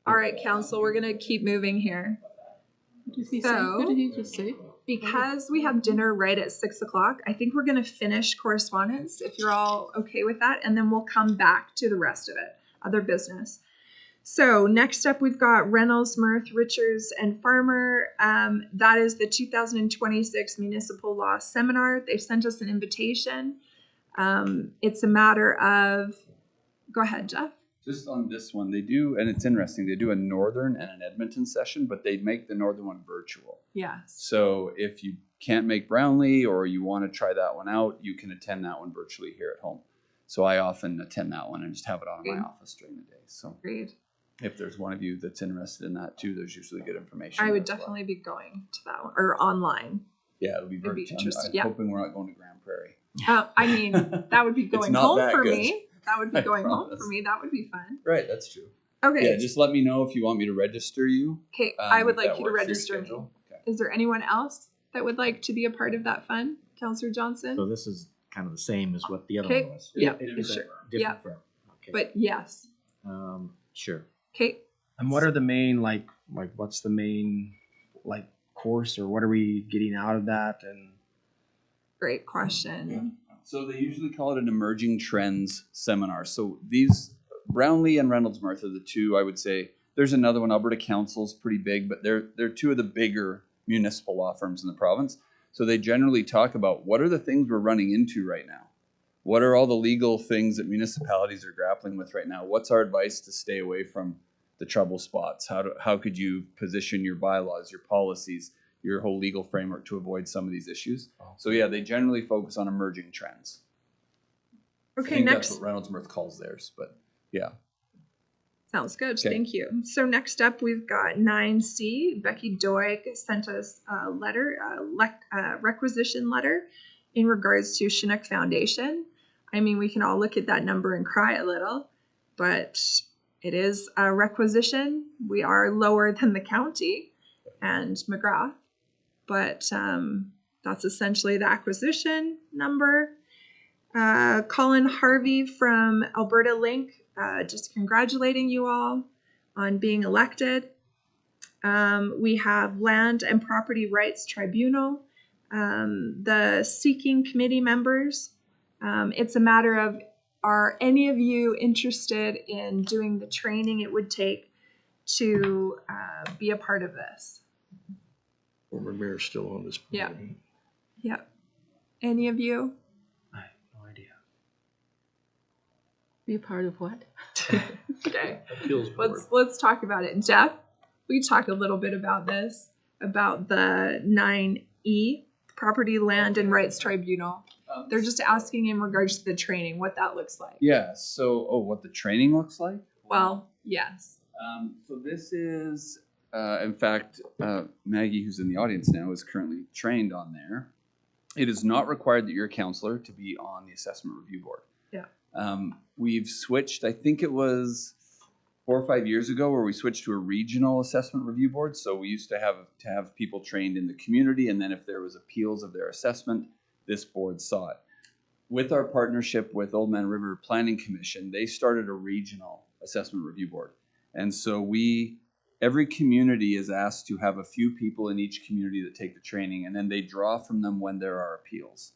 All right, council, we're gonna keep moving here. What did he say? What did he just say? Because we have dinner right at 6 o'clock, I think we're gonna finish correspondence, if you're all okay with that, and then we'll come back to the rest of it, other business. So next up, we've got Reynolds, Mirth, Richards, and Farmer. That is the 2026 Municipal Law Seminar. They've sent us an invitation. It's a matter of, go ahead, Jeff. Just on this one, they do, and it's interesting, they do a Northern and an Edmonton session, but they make the Northern one virtual. Yes. So if you can't make Brownlee or you want to try that one out, you can attend that one virtually here at home. So I often attend that one and just have it on in my office during the day. So Agreed. if there's one of you that's interested in that too, there's usually good information. I would definitely be going to that one, or online. Yeah, it'll be It'd be virtual. interesting, I'm yeah. hoping we're not going to Grand Prairie. I mean, that would be It's going not home that for good. me. That would be I going home promise. for me. That would be fun. Right, that's true. Okay. Yeah, just let me know if you want me to register you. Okay, I would if like that you to works for your register me. schedule. Okay. Is there anyone else that would like to be a part of that fun? Councillor Johnson? So this is kind of the same as what the other Okay, one was. yeah, It is a sure. different Yeah. firm. Okay. But yes. Sure. Okay. And what are the main, like what's the main, like, course, or what are we getting out of that? And Great question. So they usually call it an emerging trends seminar. So these Brownlee and Reynolds Mirth are the two, I would say. There's another one, Alberta Council's pretty big, but they're two of the bigger municipal law firms in the province. So they generally talk about what are the things we're running into right now? What are all the legal things that municipalities are grappling with right now? What's our advice to stay away from the trouble spots? How could you position your bylaws, your policies, your whole legal framework to avoid some of these issues? So yeah, they generally focus on emerging trends. I Okay, think next. that's what Reynolds Mirth calls theirs, but yeah. Sounds good. Okay. Thank you. So next up, we've got 9C. Becky Doig sent us a letter, a requisition letter in regards to Chinook Foundation. I mean, we can all look at that number and cry a little, but it is a requisition. We are lower than the county and McGrath, but that's essentially the acquisition number. Colin Harvey from Alberta Link, just congratulating you all on being elected. We have Land and Property Rights Tribunal, the seeking committee members. It's a matter of, are any of you interested in doing the training it would take to be a part of this? Former mayor's still on this. Yeah. Yeah. Any of you? I have no idea. Be a part of what? Okay. Appeals board. Let's talk about it. Jeff, we talk a little bit about this, about the 9E, Property, Land, and Rights Tribunal. They're just asking in regards to the training, what that looks like. Yeah, so, what the training looks like? Well, yes. So this is, in fact, Maggie, who's in the audience now, is currently trained on there. It is not required that you're a counselor to be on the assessment review board. Yeah. We've switched, I think it was 4 or 5 years ago, where we switched to a regional assessment review board. So we used to have people trained in the community, and then if there was appeals of their assessment, this board saw it. With our partnership with Old Man River Planning Commission, they started a regional assessment review board. And so every community is asked to have a few people in each community that take the training, and then they draw from them when there are appeals.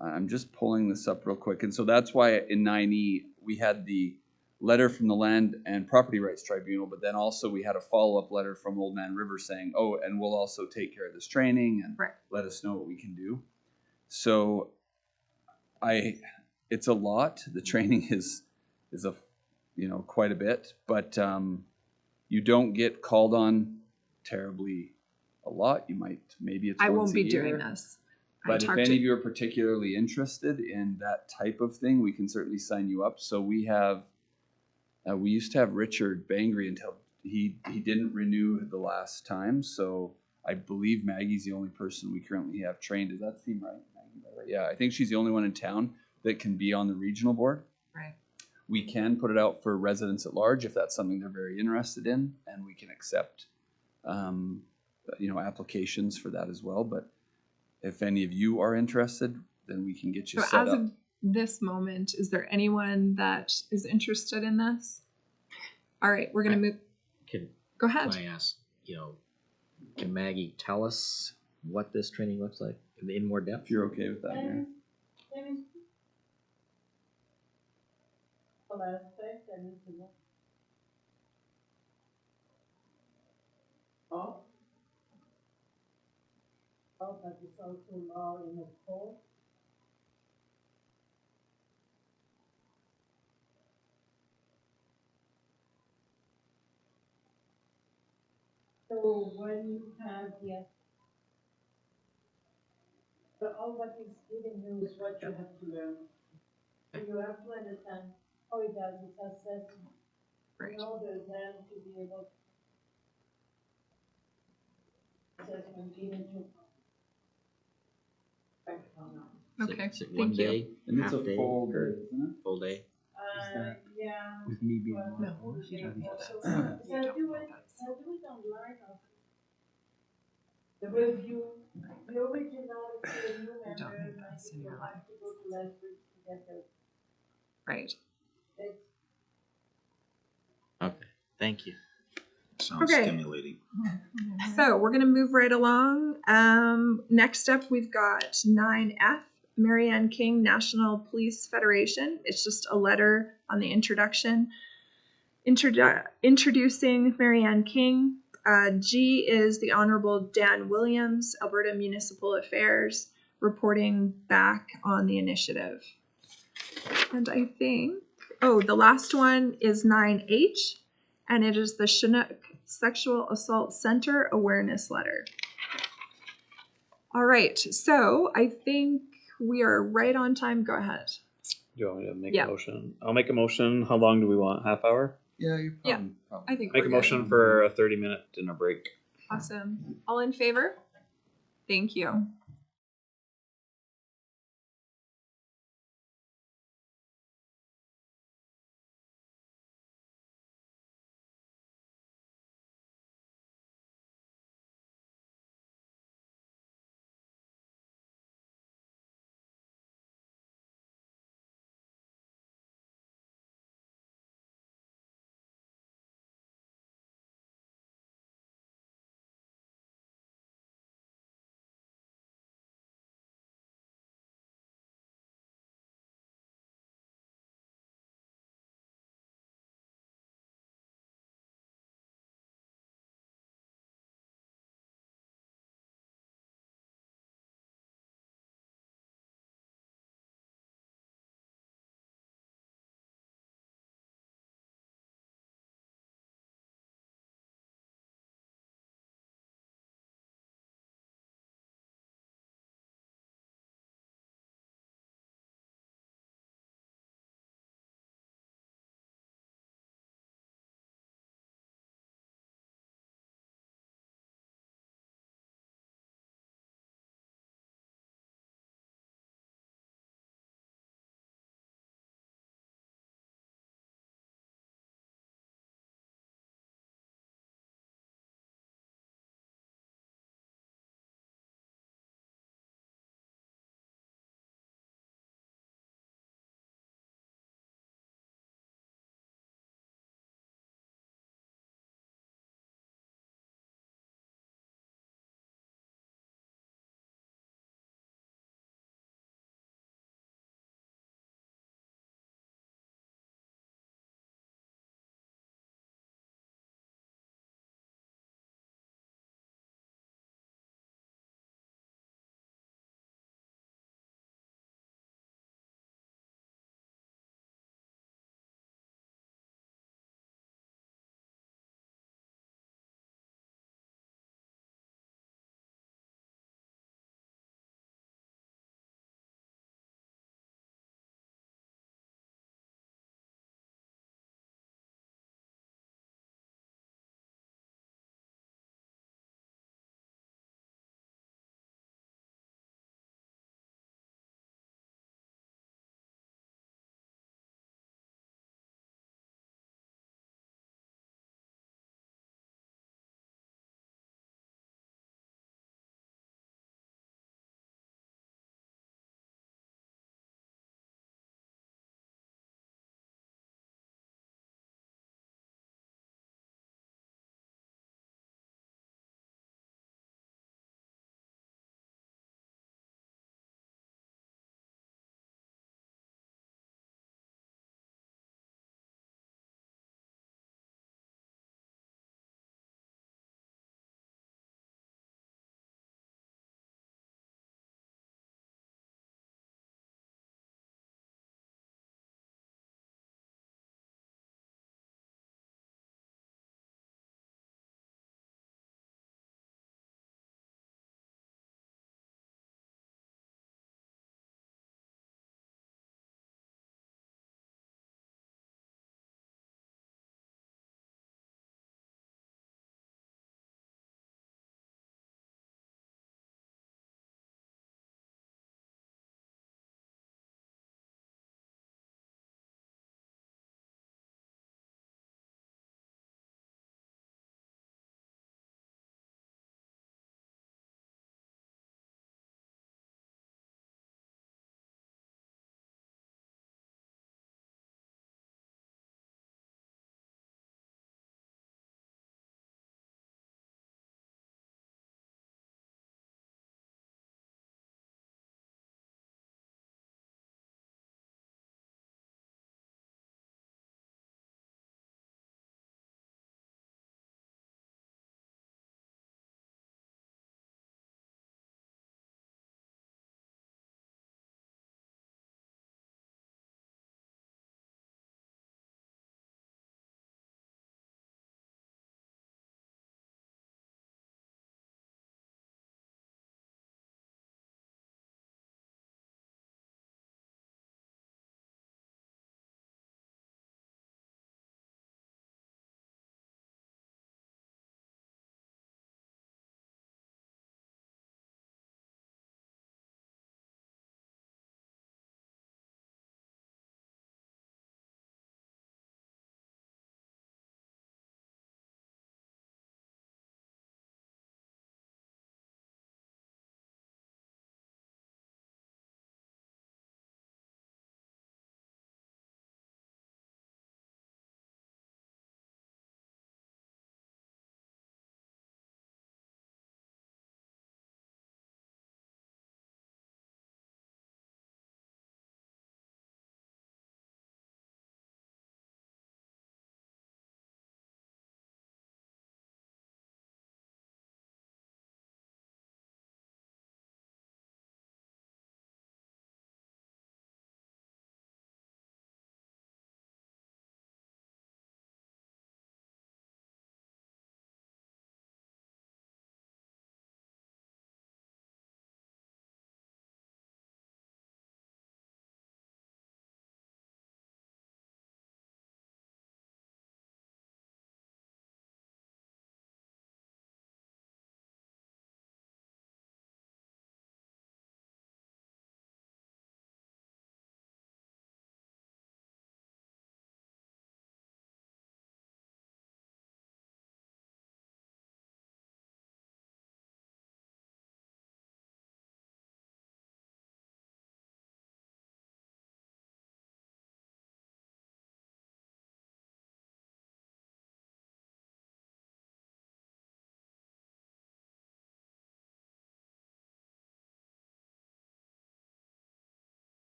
I'm just pulling this up real quick. And so that's why in 9E, we had the letter from the Land and Property Rights Tribunal, but then also we had a follow-up letter from Old Man River saying, oh, and we'll also take care of this training and let us know what we can do. So it's a lot. The training is quite a bit, but you don't get called on terribly a lot. Maybe it's I once won't a be year. doing this. But if any of you are particularly interested in that type of thing, we can certainly sign you up. So we used to have Richard Bangry until he didn't renew the last time. So I believe Maggie's the only person we currently have trained. Does that seem right, Maggie? Yeah, I think she's the only one in town that can be on the regional board. Right. We can put it out for residents at large if that's something they're very interested in, and we can accept, applications for that as well. But if any of you are interested, then we can get you set up. As of this moment, is there anyone that is interested in this? All right, we're gonna move. Can Go ahead. I ask, can Maggie tell us what this training looks like in more depth? If you're okay with that, Mayor. Right. Okay, Is it thank one you. day, And it's half a day, full or day, isn't it? full day? With me being on No, board, you don't know that. so- You don't know that. You don't need this in your life. Right. Okay, thank you. Sounds Okay. stimulating. So we're gonna move right along. Next up, we've got 9F, Marianne King National Police Federation. It's just a letter on the introduction. Introducing Marianne King. G is the Honorable Dan Williams, Alberta Municipal Affairs, reporting back on the initiative. And I think, the last one is 9H, and it is the Chinook Sexual Assault Center Awareness Letter. All right, so I think we are right on time. Go ahead. Do you want me to make Yeah. a motion? I'll make a motion. How long do we want? Half hour? Yeah, you're Yeah. probably. I think Make we're a good. motion for a 30-minute dinner break. Awesome. All in favor? Thank you.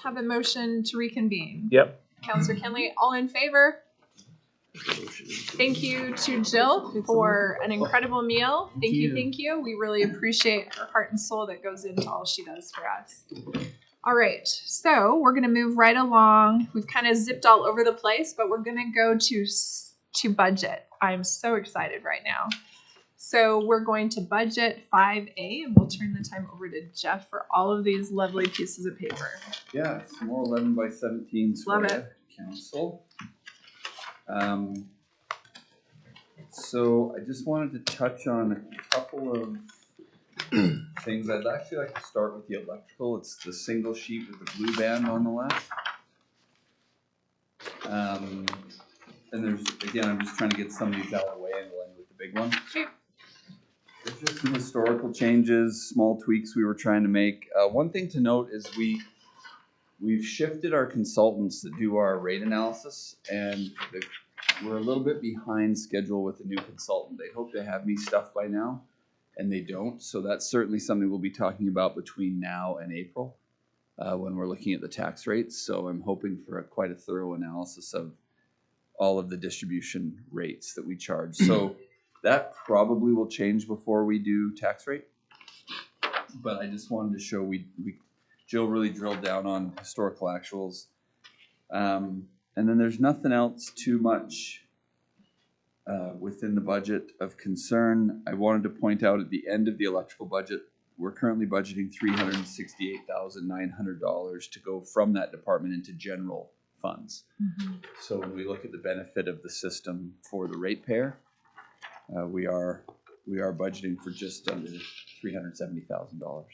have a motion to reconvene. Yep. Counselor Kenley, all in favor? Thank you to Jill for an incredible meal. Thank you, thank you. We really appreciate her heart and soul that goes into all she does for us. All right, so we're gonna move right along. We've kind of zipped all over the place, but we're gonna go to budget. I'm so excited right now. So we're going to budget 5A, and we'll turn the time over to Jeff for all of these lovely pieces of paper. Yeah, small 11 by 17s for Love you, it. council. So I just wanted to touch on a couple of things. I'd actually like to start with the electrical. It's the single sheet with the blue band on the left. And there's, again, I'm just trying to get some of these out of the way and we'll end with the big one. There's just some historical changes, small tweaks we were trying to make. One thing to note is we've shifted our consultants that do our rate analysis, and we're a little bit behind schedule with the new consultant. They hope to have me stuff by now, and they don't. So that's certainly something we'll be talking about between now and April when we're looking at the tax rates. So I'm hoping for quite a thorough analysis of all of the distribution rates that we charge. So that probably will change before we do tax rate. But I just wanted to show Jill really drilled down on historical actuals. And then there's nothing else too much within the budget of concern. I wanted to point out at the end of the electrical budget, we're currently budgeting $368,900 to go from that department into general funds. Mm-hmm. So when we look at the benefit of the system for the ratepayer, we are budgeting for just under $370,000.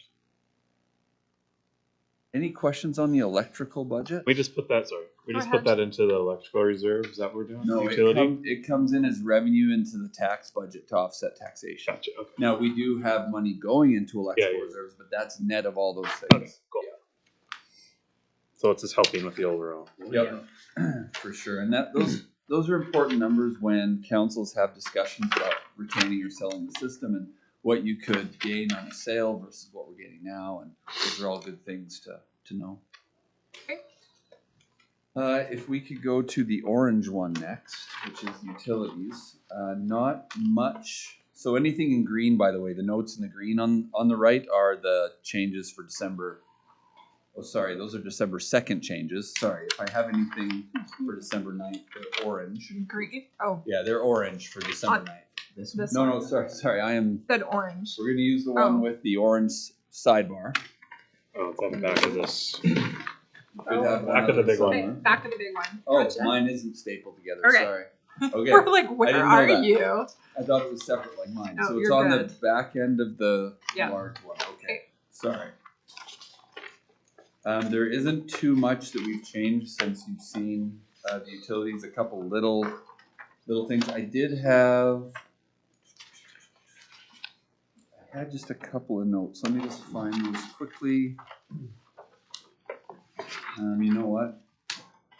Any questions on the electrical budget? We just put that. Sorry, we just put that into the electrical reserve. Is that what we're doing? No, utility. It comes in as revenue into the tax budget to offset taxation. Gotcha. Okay. Now we do have money going into electrical reserves, but that's net of all those things. Okay, cool. Yeah. So it's just helping with the overall. Yep, for sure. And those are important numbers when councils have discussions about retaining or selling the system and what you could gain on a sale versus what we're getting now, and those are all good things to know. Okay. If we could go to the orange one next, which is utilities, not much. So anything in green, by the way, the notes in the green on the right are the changes for December. Oh, sorry, those are December 2nd changes. Sorry, if I have anything for December 9th, they're orange. Green? Oh. Yeah, they're orange for December 9th. This No, sorry, I am. Said orange. We're going to use the one with the orange sidebar. Oh, it's on the back of this. Back of the big one. Okay, back of the big one. Oh, Gotcha. Mine isn't stapled together. Okay. Sorry. Okay. We're like, where are you? I thought it was separate like mine. Oh, So it's you're on good. the back end of the Yeah. large one. Okay. Sorry. There isn't too much that we've changed since you've seen the utilities. A couple little things. I had just a couple of notes. Let me just find those quickly. You know what?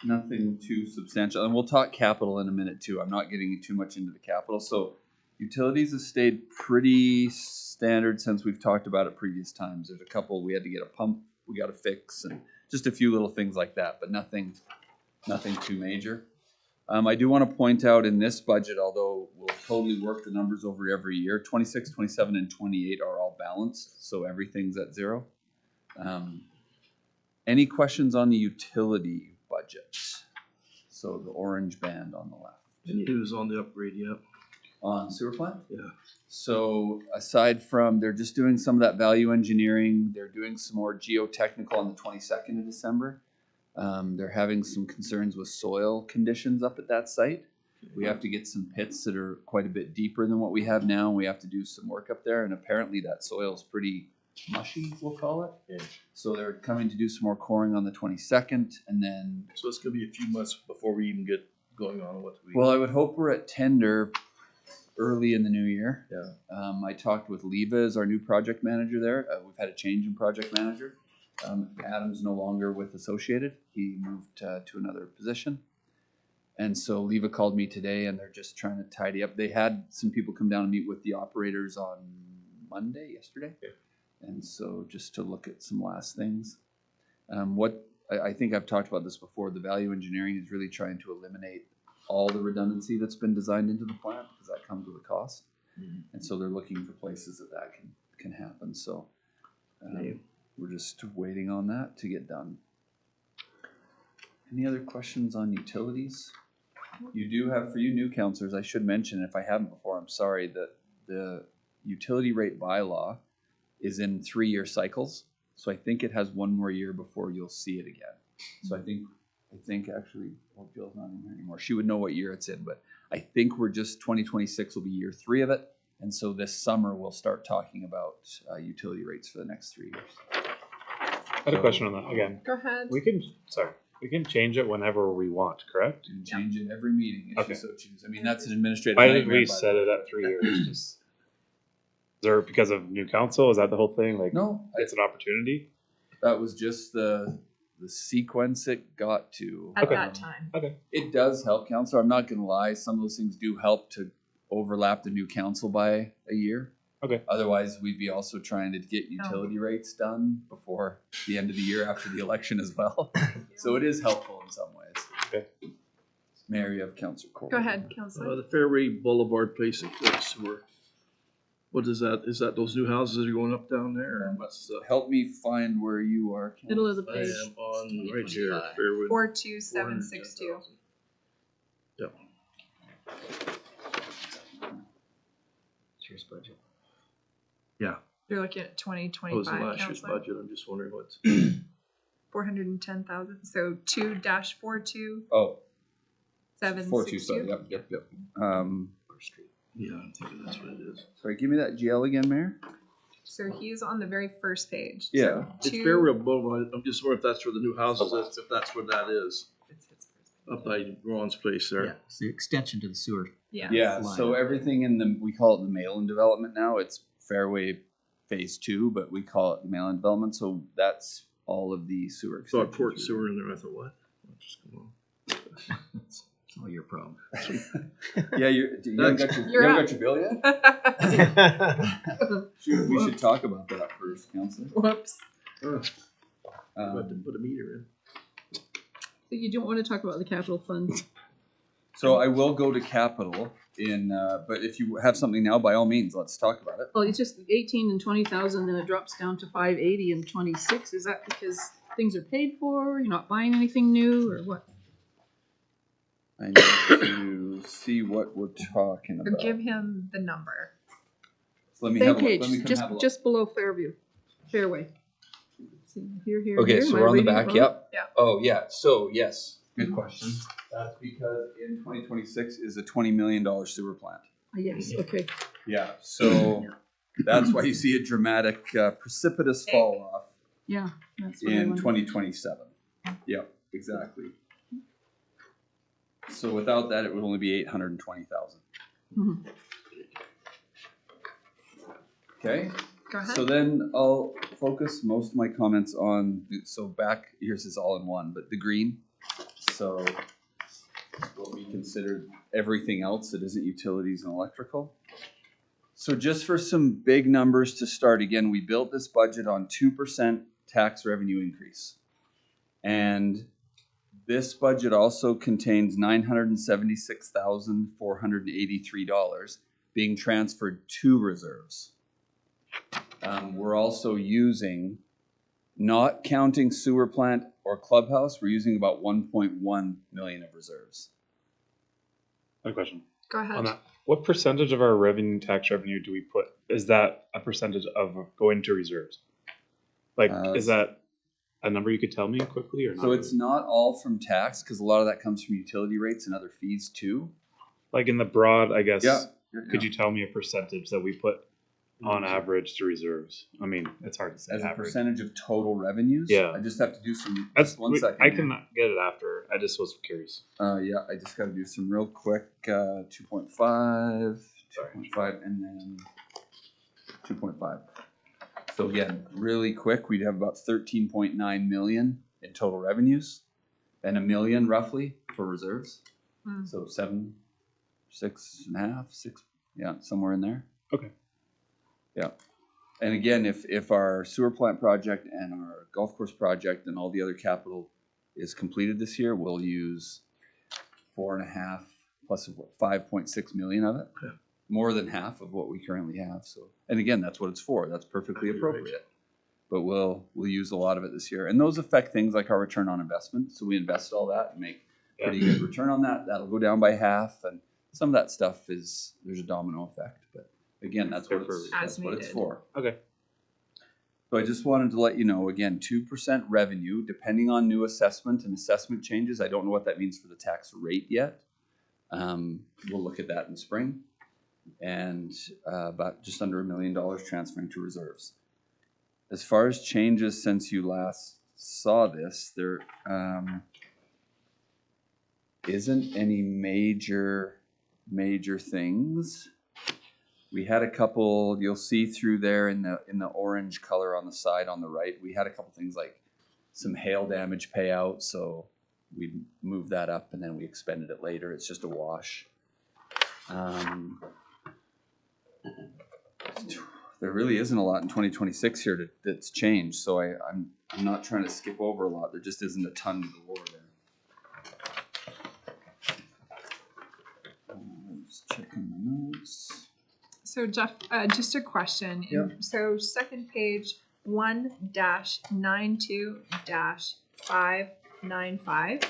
Nothing too substantial. And we'll talk capital in a minute too. I'm not getting too much into the capital. So utilities have stayed pretty standard since we've talked about it previous times. There's a couple, we had to get a pump we got to fix and just a few little things like that, but nothing too major. I do want to point out in this budget, although we'll totally work the numbers over every year, 26, 27, and 28 are all balanced, so everything's at zero. Any questions on the utility budget? So the orange band on the left. Any news on the upgrade yet? On sewer plant? Yeah. So aside from, they're just doing some of that value engineering, they're doing some more geotechnical on the 22nd of December. They're having some concerns with soil conditions up at that site. We have to get some pits that are quite a bit deeper than what we have now. We have to do some work up there, and apparently that soil is pretty mushy, we'll call it. Yeah. So they're coming to do some more coring on the 22nd, and then... So it's going to be a few months before we even get going on what we... Well, I would hope we're at tender early in the new year. Yeah. I talked with Leva as our new project manager there. We've had a change in project manager. Adam's no longer with Associated. He moved to another position. And so Leva called me today, and they're just trying to tidy up. They had some people come down and meet with the operators on yesterday. Okay. And so just to look at some last things. What I think I've talked about this before, the value engineering is really trying to eliminate all the redundancy that's been designed into the plant, because that comes with a cost. And so they're looking for places that can happen, so we're just waiting on that to get done. Any other questions on utilities? You do have, for you new counselors, I should mention, if I haven't before, I'm sorry, that the utility rate bylaw is in 3-year cycles. So I think it has 1 more year before you'll see it again. So I think actually, well, Jill's not in here anymore. She would know what year it's in, but I think we're just 2026 will be year 3 of it. And so this summer we'll start talking about utility rates for the next 3 years. I had a question on that again. Go ahead. We can change it whenever we want, correct? You can change it every meeting if you so choose. I mean, that's an administrative Why did nightmare, we but- set it at 3 years? Is there because of new council? Is that the whole thing? Like, no, it's an opportunity. That was just the sequence it got to At that time. Okay. It does help, council. I'm not going to lie. Some of those things do help to overlap the new council by a year. Okay. Otherwise, we'd be also trying to get utility rates done before the end of the year after the election as well. So it is helpful in some ways. Okay. Mayor, you have Councilor Cole. Go ahead, Councilor. The Fairway Boulevard place at sewer. What is that? Is that those new houses that are going up down there? Or what's Help me find where you are, Councilor. Middle of the I page. am on right here, Fairwood. 42762. Yep. Cheers, budget. Yeah, You're looking at that was the 2025, last year's Councilor. budget. I'm just wondering what. 410,000. So 2-42. Oh, 762. Yep. Yeah, I'm thinking that's what it is. Sorry, give me that GL again, Mayor. So he's on the very first page. Yeah. So It's Fairwood Boulevard. I'm just wondering if that's where the new houses is, if that's where that is. Up by Ron's place there. Yeah, it's the extension to the sewer. Yeah. Yeah, line. so everything in we call it the mail-in development now. It's Fairway Phase 2, but we call it the mail-in development. So that's all of the sewer. So I extensions poured through sewer in there. I thought, what? Just come on. It's all your problem. there. Yeah, you haven't got your bill yet? We should talk about that first, Councilor. Whoops. About to put a meter in. So you don't want to talk about the capital fund. So I will go to capital but if you have something now, by all means, let's talk about it. Well, it's just 18 and 20,000, then it drops down to 580 and 26. Is that because things are paid for? You're not buying anything new, or what? I need to see what we're talking So about. give him the number. Let me Same have a look. page, Let me come have a look. just below Fairview, Fairway. See, here. Okay, here. so Am I we're on the reading it back, wrong? yep. Yeah. Oh, yeah, so, yes, good question. That's because in 2026 is a $20 million sewer plant. Yes, okay. Yeah, so that's why you see a dramatic, precipitous fall off Yeah, that's what I in wanted. 2027. Yep, exactly. So without that, it would only be 820,000. Mhm. Okay? Go ahead. So then I'll focus most of my comments on, so back, here's this all in one, but the green. So what we consider everything else that isn't utilities and electrical. So just for some big numbers to start, again, we built this budget on 2% tax revenue increase. And this budget also contains $976,483 being transferred to reserves. We're also using, not counting sewer plant or clubhouse, we're using about 1.1 million of reserves. I have a question Go ahead. on that. What percentage of our tax revenue do we put? Is that a percentage of going to reserves? Like, is that a number you could tell me quickly or not? So it's not all from tax, because a lot of that comes from utility rates and other fees too. Like in the broad, I guess. Yeah. Could you tell me a percentage that we put on average to reserves? I mean, it's hard to say As a average. percentage of total revenues? Yeah. I just have to do some, That's one second. I can get it after. I just was curious. Yeah, I just gotta do some real quick, 2.5, 2.5, and then 2.5. So again, really quick, we'd have about 13.9 million in total revenues, and $1 million roughly for reserves. So 7, 6.5, 6, yeah, somewhere in there. Okay. Yeah. And again, if our sewer plant project and our golf course project and all the other capital is completed this year, we'll use 4.5 plus 5.6 million of it. Yeah. More than half of what we currently have. So, and again, that's what it's for. That's perfectly appropriate. But we'll use a lot of it this year. And those affect things like our return on investment. So we invest all that and make pretty good return on that. That'll go down by half. And some of that stuff there's a domino effect. But again, that's what it's for. Okay. So I just wanted to let you know, again, 2% revenue, depending on new assessment and assessment changes. I don't know what that means for the tax rate yet. We'll look at that in the spring. And about just under $1 million transferring to reserves. As far as changes since you last saw this, there isn't any major things. We had a couple, you'll see through there in the orange color on the side on the right, we had a couple things like some hail damage payout, so we moved that up and then we expended it later. It's just a wash. There really isn't a lot in 2026 here that's changed, so I'm not trying to skip over a lot. There just isn't a ton to go over there. Just checking my notes. So Jeff, just a question. Yeah. So second page 1-92-595.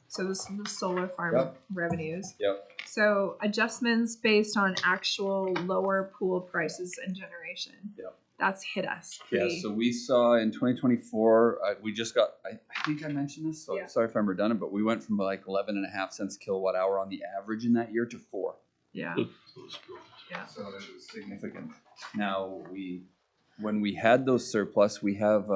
So this is the solar farm revenues. Yep. So adjustments based on actual lower pool prices and generation. Yep. That's hit us. Yeah, so we saw in 2024, we just got, I think I mentioned this, so sorry if I'm redundant, but we went from like 11.5 cents kilowatt hour on the average in that year to 4. Yeah. Yeah. So it was significant. Now when we had those surplus, we have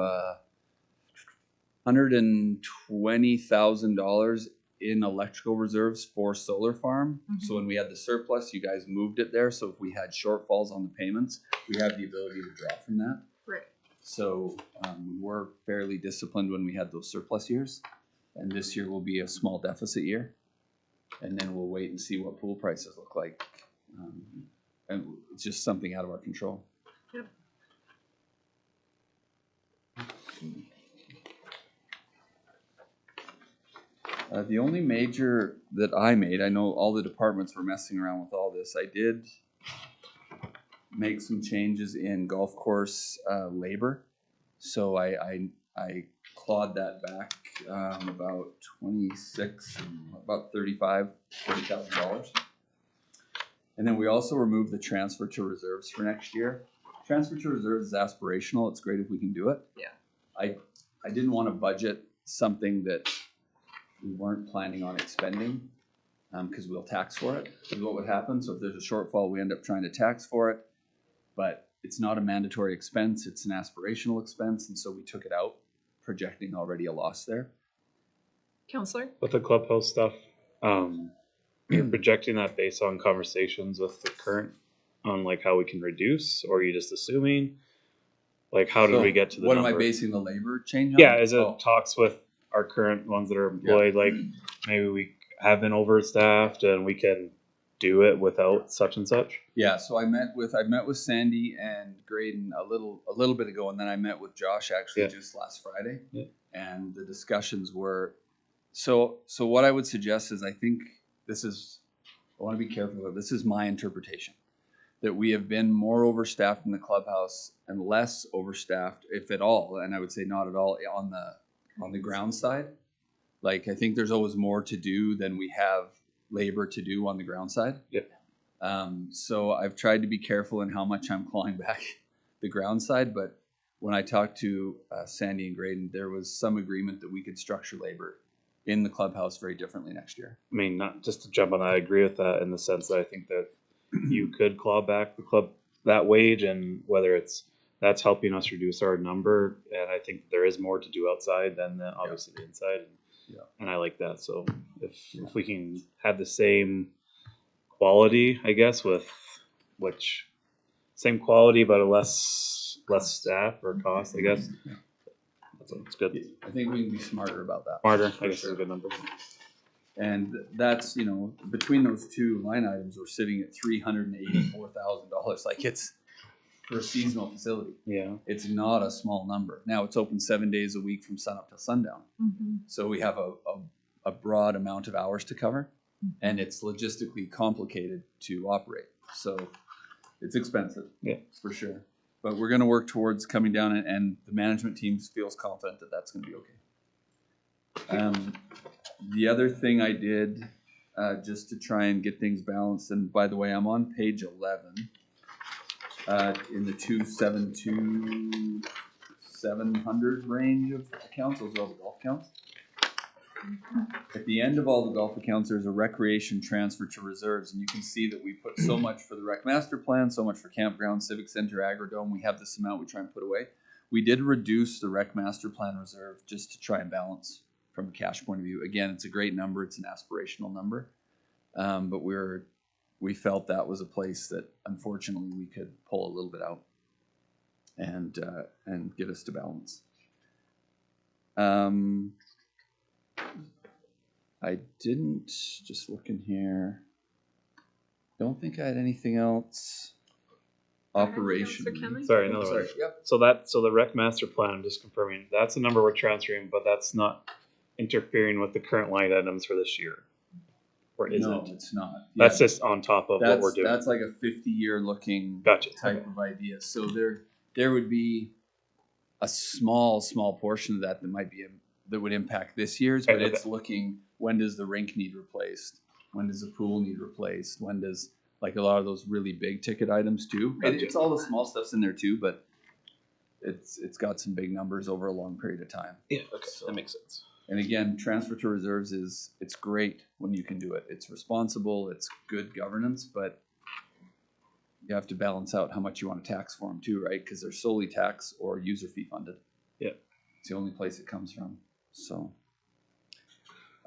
$120,000 in electrical reserves for solar farm. Mm-hmm. So when we had the surplus, you guys moved it there. So if we had shortfalls on the payments, we have the ability to draw from that. Right. So we were fairly disciplined when we had those surplus years. And this year will be a small deficit year. And then we'll wait and see what pool prices look like. And it's just something out of our control. Yep. The only major that I made, I know all the departments were messing around with all this. I did make some changes in golf course labor. So I clawed that back about $40,000. And then we also removed the transfer to reserves for next year. Transfer to reserves is aspirational. It's great if we can do it. Yeah. I didn't want to budget something that we weren't planning on expending because we'll tax for it is what would happen. So if there's a shortfall, we end up trying to tax for it, but it's not a mandatory expense. It's an aspirational expense. And so we took it out, projecting already a loss there. Counselor? With the clubhouse stuff, you're projecting that based on conversations with the current on like how we can reduce, or are you just assuming? Like how did we get to the what number? Am I basing the labor change on? Yeah, is it talks with our current ones that are employed, like maybe we have been overstaffed and we can do it without such and such? Yeah, so I met with Sandy and Graydon a little bit ago, and then I met with Josh actually just last Friday. Yeah. And the discussions were so what I would suggest is I think I want to be careful of this is my interpretation. That we have been more overstaffed in the clubhouse and less overstaffed, if at all, and I would say not at all on the ground side. Like I think there's always more to do than we have labor to do on the ground side. Yep. So I've tried to be careful in how much I'm clawing back the ground side, but when I talked to Sandy and Graydon, there was some agreement that we could structure labor in the clubhouse very differently next year. I mean, not just to jump on that, I agree with that in the sense that I think that you could claw back the club that wage, and whether that's helping us reduce our number, and I think there is more to do outside than obviously the inside, and I like that. So if we can have the same quality, I guess, same quality but a less staff or cost, I guess. That's good. I think we can be smarter about that. Smarter, I guess is a good number. And that's, between those two line items, we're sitting at $384,000. Like it's for a seasonal facility. Yeah. It's not a small number. Now it's open 7 days a week from sun up till sundown. Mhm. So we have a broad amount of hours to cover, and it's logistically complicated to operate. So it's expensive, Yeah, for sure. But we're going to work towards coming down, and the management team feels confident that that's going to be okay. The other thing I did, just to try and get things balanced, and by the way, I'm on page 11 in the 272 700 range of accounts. Those are all the golf accounts. At the end of all the golf accounts, there's a recreation transfer to reserves, and you can see that we put so much for the rec master plan, so much for campground, civic center, agrodome. We have this amount we try and put away. We did reduce the rec master plan reserve just to try and balance from a cash point of view. Again, it's a great number. It's an aspirational number, but we felt that was a place that unfortunately we could pull a little bit out and get us to balance. I didn't, just looking here, don't think I had anything else operationally. Sorry, another one. Yep. So the rec master plan, I'm just confirming, that's the number we're transferring, but that's not interfering with the current line items for this year. Or is No, it? it's not. That's just on top of what we're doing. That's like a 50-year looking type of idea. So there would be a small portion of that might be that would impact this year's, but it's looking, when does the rink need replaced? When does the pool need replaced? When does, like, a lot of those really big ticket items too? It's all the small stuff's in there too, but it's got some big numbers over a long period of time. Yeah, okay, so that makes sense. And again, transfer to reserves it's great when you can do it. It's responsible, it's good governance, but you have to balance out how much you want to tax for them too, right? Because they're solely tax or user fee funded. Yeah. It's the only place it comes from. So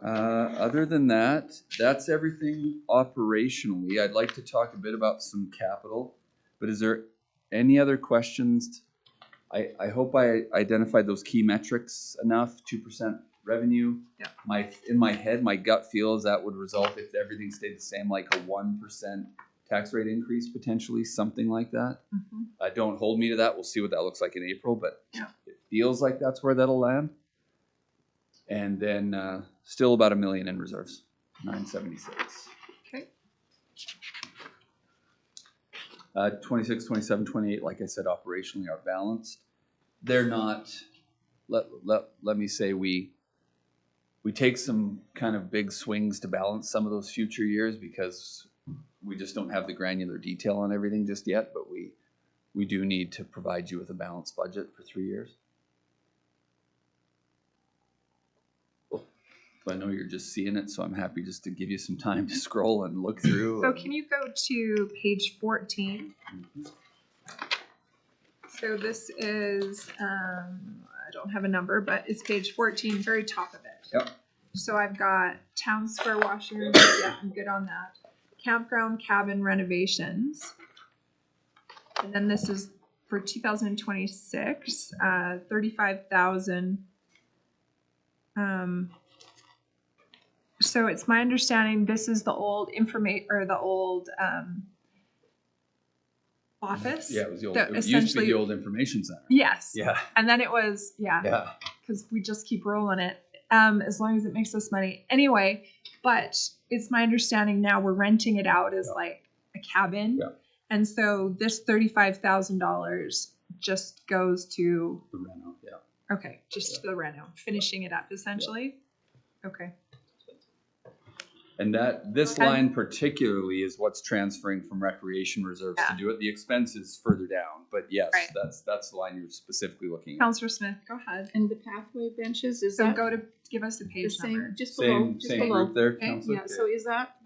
other than that, that's everything operationally. I'd like to talk a bit about some capital, but is there any other questions? I hope I identified those key metrics enough. 2% revenue. Yeah. In my head, my gut feel is that would result, if everything stayed the same, like a 1% tax rate increase, potentially, something like that. Mm-hmm. Don't hold me to that. We'll see what that looks like in April, but yeah, it feels like that's where that'll land. And then still about $1 million in reserves, 976. Okay. 26, 27, 28, like I said, operationally are balanced. They're not, let me say, we take some kind of big swings to balance some of those future years because we just don't have the granular detail on everything just yet, but we do need to provide you with a balanced budget for 3 years. I know you're just seeing it, so I'm happy just to give you some time to scroll and look through. So can you go to page 14? So this is, I don't have a number, but it's page 14, very top of it. Yep. So I've got town square washroom. Yeah, I'm good on that. Campground cabin renovations. And then this is for 2026, 35,000. So it's my understanding this is the old office. Yeah, it was the old. that It used to be the old information center. Yes. Yeah. And then it was Yeah. because we just keep rolling it as long as it makes us money anyway. But it's my understanding now we're renting it out as like a cabin, and so this $35,000 just goes to the reno. Yeah. Okay, just the reno, finishing it up essentially. Yeah. Okay. And this line particularly is what's transferring from recreation reserves to do it. The expense is further down, but yes, that's the line you're specifically looking at. Councillor Smith, go ahead. And the pathway benches, is so that go to give us the page the same, number. just below, Same group there, Okay, Councillor? yeah, so is that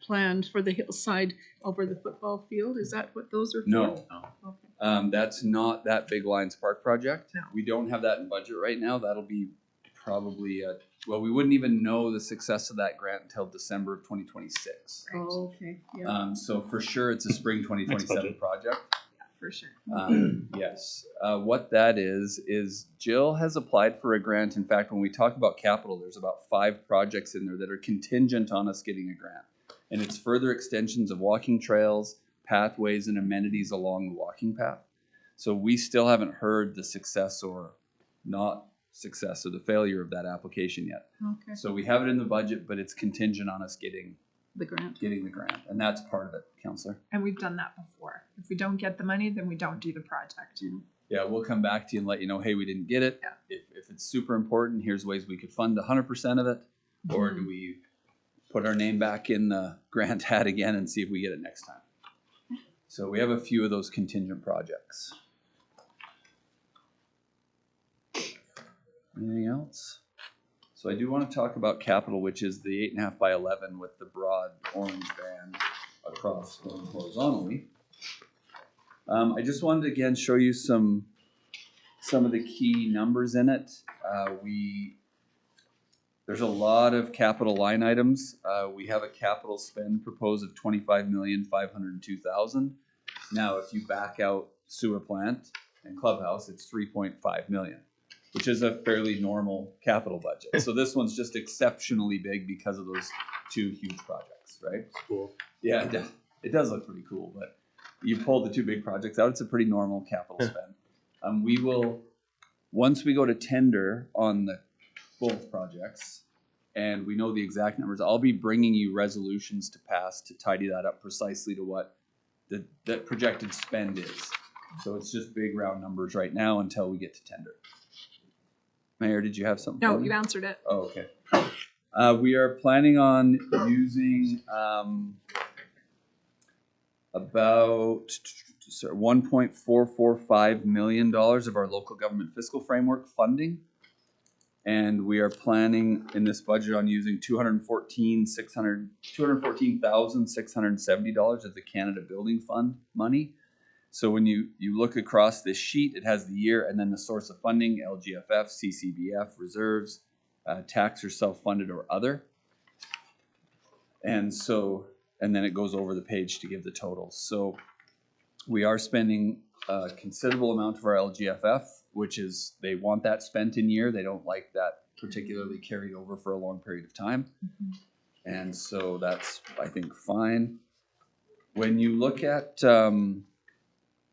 planned for the hillside over the football field? Is that what those are for? No. Okay. That's not that Big Lions Park project. No. We don't have that in budget right now. That'll be probably, we wouldn't even know the success of that grant until December of 2026. Oh, okay, yeah. So for sure, it's a spring 2027 project. Yeah, for sure. Yes. What that is Jill has applied for a grant. In fact, when we talk about capital, there's about 5 projects in there that are contingent on us getting a grant. And it's further extensions of walking trails, pathways and amenities along the walking path. So we still haven't heard the success or not success or the failure of that application yet. Okay, So we have it in the budget, but it's contingent on us getting the grant. the grant, and that's part of it, Counselor. And we've done that before. If we don't get the money, then we don't do the project. Yeah, we'll come back to you and let you know, hey, we didn't get it. Yeah. If it's super important, here's ways we could fund 100% of it, or do we put our name back in the grant hat again and see if we get it next time? So we have a few of those contingent projects. Anything else? So I do want to talk about capital, which is the 8.5 by 11 with the broad orange band across going horizontally. I just wanted to again show you some of the key numbers in it. There's a lot of capital line items. We have a capital spend proposed of $25,502,000. Now, if you back out sewer plant and clubhouse, it's $3.5 million, which is a fairly normal capital budget. So this one's just exceptionally big because of those two huge projects, right? Cool. Yeah, it does look pretty cool, but you pull the two big projects out, it's a pretty normal capital spend. We will, once we go to tender on both projects, and we know the exact numbers, I'll be bringing you resolutions to pass to tidy that up precisely to what the projected spend is. So it's just big round numbers right now until we get to tender. Mayor, did you have something? No, for me? you answered it. Oh, okay. We are planning on using about $1.445 million of our local government fiscal framework funding. And we are planning in this budget on using $214,670 of the Canada Building Fund money. So when you look across this sheet, it has the year and then the source of funding, LGFF, CCBF, reserves, tax or self-funded or other. And then it goes over the page to give the totals. So we are spending a considerable amount of our LGFF, which is, they want that spent in year. They don't like that particularly carried over for a long period of time. And so that's, I think, fine. When you look at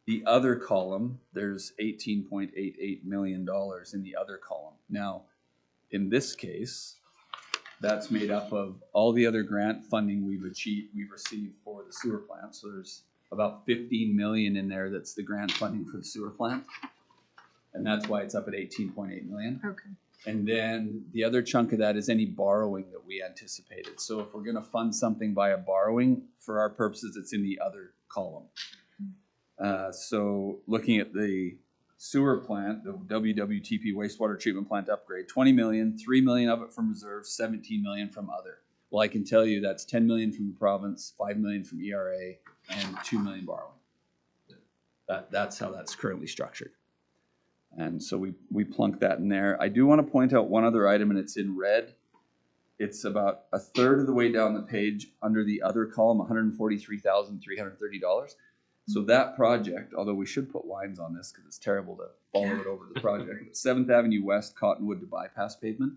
the other column, there's $18.88 million in the other column. Now, in this case, that's made up of all the other grant funding we've received for the sewer plant. So there's about 15 million in there that's the grant funding for the sewer plant. And that's why it's up at 18.8 million. Okay. And then the other chunk of that is any borrowing that we anticipated. So if we're gonna fund something by a borrowing, for our purposes, it's in the other column. So looking at the sewer plant, the WWTP wastewater treatment plant upgrade, 20 million, 3 million of it from reserve, 17 million from other. Well, I can tell you that's 10 million from the province, 5 million from ERA, and 2 million borrowing. That's how that's currently structured. And so we plunk that in there. I do want to point out one other item, and it's in red. It's about a third of the way down the page under the other column, $143,330. So that project, although we should put lines on this because it's terrible to follow it over to the project, 7th Avenue West, Cottonwood to bypass pavement.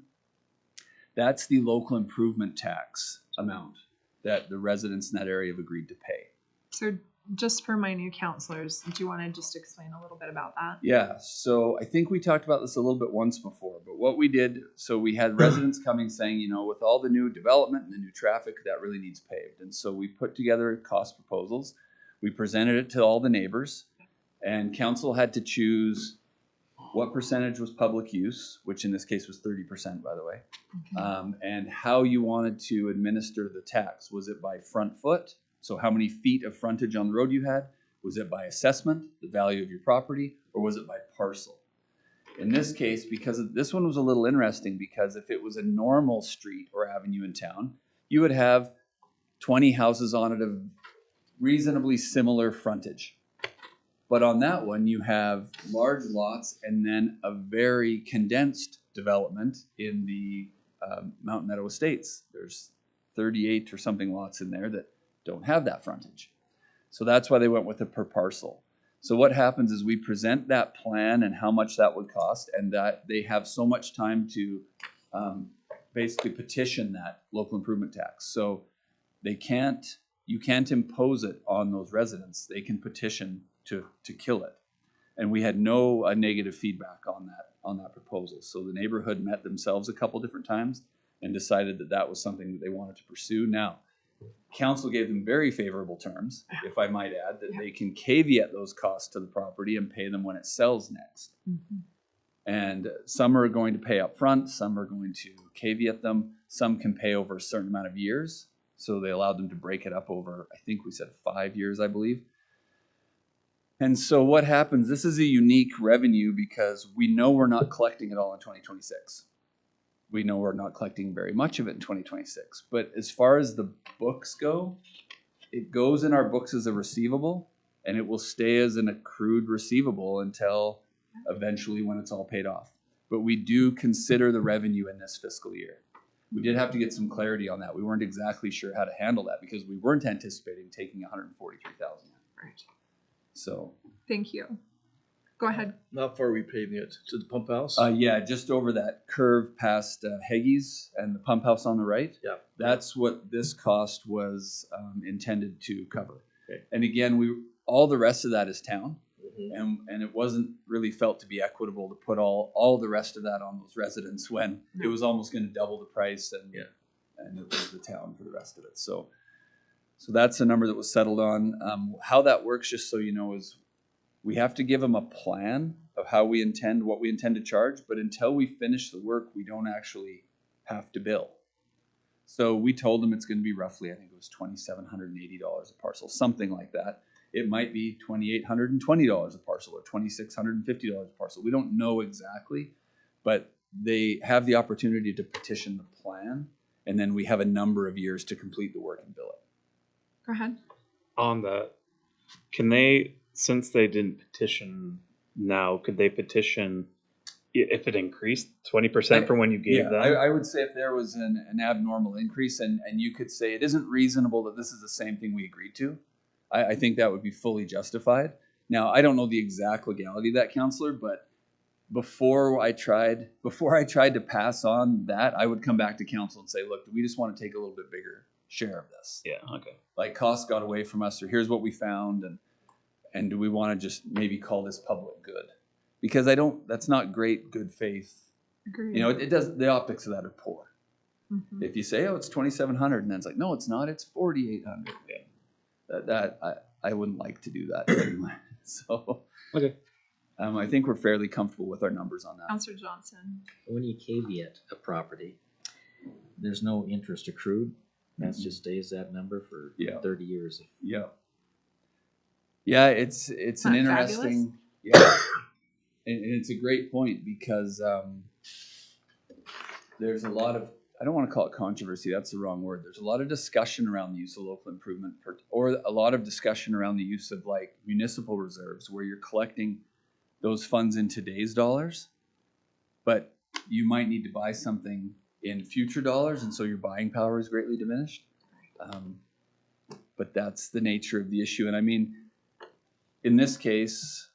That's the local improvement tax amount that the residents in that area have agreed to pay. So just for my new counselors, do you want to just explain a little bit about that? Yeah, so I think we talked about this a little bit once before, but what we did, so we had residents coming saying, you know, with all the new development and the new traffic, that really needs paved. And so we put together cost proposals. We presented it to all the neighbors, and council had to choose what percentage was public use, which in this case was 30%, by the way, and how you wanted to administer the tax. Was it by front foot? So how many feet of frontage on the road you had? Was it by assessment, the value of your property, or was it by parcel? In this case, this one was a little interesting, because if it was a normal street or avenue in town, you would have 20 houses on it of reasonably similar frontage. But on that one, you have large lots and then a very condensed development in the Mountain Meadow Estates. There's 38 or something lots in there that don't have that frontage. So that's why they went with it per parcel. So what happens is we present that plan and how much that would cost, and that they have so much time to basically petition that local improvement tax. So they can't you can't impose it on those residents. They can petition to kill it. And we had no negative feedback on that proposal. So the neighborhood met themselves a couple different times and decided that that was something that they wanted to pursue. Now, council gave them very favorable terms, if I might add, that they can caveat those costs to the property and pay them when it sells next. Mm-hmm. And some are going to pay up front, some are going to caveat them, some can pay over a certain amount of years. So they allowed them to break it up over, I think we said 5 years, I believe. And so what happens, this is a unique revenue because we know we're not collecting it all in 2026. We know we're not collecting very much of it in 2026. But as far as the books go, it goes in our books as a receivable, and it will stay as an accrued receivable until eventually when it's all paid off. But we do consider the revenue in this fiscal year. We did have to get some clarity on that. We weren't exactly sure how to handle that because we weren't anticipating taking $143,000. Right. So. Thank you. Go ahead. Not far are we paving it? To the pump house? Yeah, just over that curve past Heggy's and the pump house on the right. Yeah. That's what this cost was intended to cover. Okay. And again, all the rest of that is town. Mhm. And it wasn't really felt to be equitable to put all the rest of that on those residents when it was almost going to double the price and it was the town for the rest of it. So that's a number that was settled on. How that works, just so you know, is we have to give them a plan of what we intend to charge, but until we finish the work, we don't actually have to bill. So we told them it's going to be roughly, I think it was $2,780 a parcel, something like that. It might be $2,820 a parcel or $2,650 a parcel. We don't know exactly, but they have the opportunity to petition the plan, and then we have a number of years to complete the work and bill it. Go ahead. On that, can they, since they didn't petition now, could they petition if it increased 20% from when you gave them? I would say if there was an abnormal increase and you could say it isn't reasonable that this is the same thing we agreed to, I think that would be fully justified. Now, I don't know the exact legality of that, Counselor, but before I tried to pass on that, I would come back to council and say, look, we just want to take a little bit bigger share of this. Yeah, okay. Like costs got away from us, or here's what we found, and do we want to just maybe call this public good? Because that's not great good faith. Agreed. You know, it does, the optics of that are poor. Mm-hmm. If you say, oh, it's 2,700, and then it's like, no, it's not, it's 4,800. Yeah. That I wouldn't like to do that anyway. So okay. I think we're fairly comfortable with our numbers on that. Councillor Johnson. When you caveat a property, there's no interest accrued. That just stays that number for 30 years. Yeah. Yeah, it's an interesting. Fabulous? Yeah, and it's a great point because there's a lot of, I don't want to call it controversy, that's the wrong word. There's a lot of discussion around the use of local improvement or a lot of discussion around the use of like municipal reserves where you're collecting those funds in today's dollars, but you might need to buy something in future dollars, and so your buying power is greatly diminished. But that's the nature of the issue. And I mean, in this case,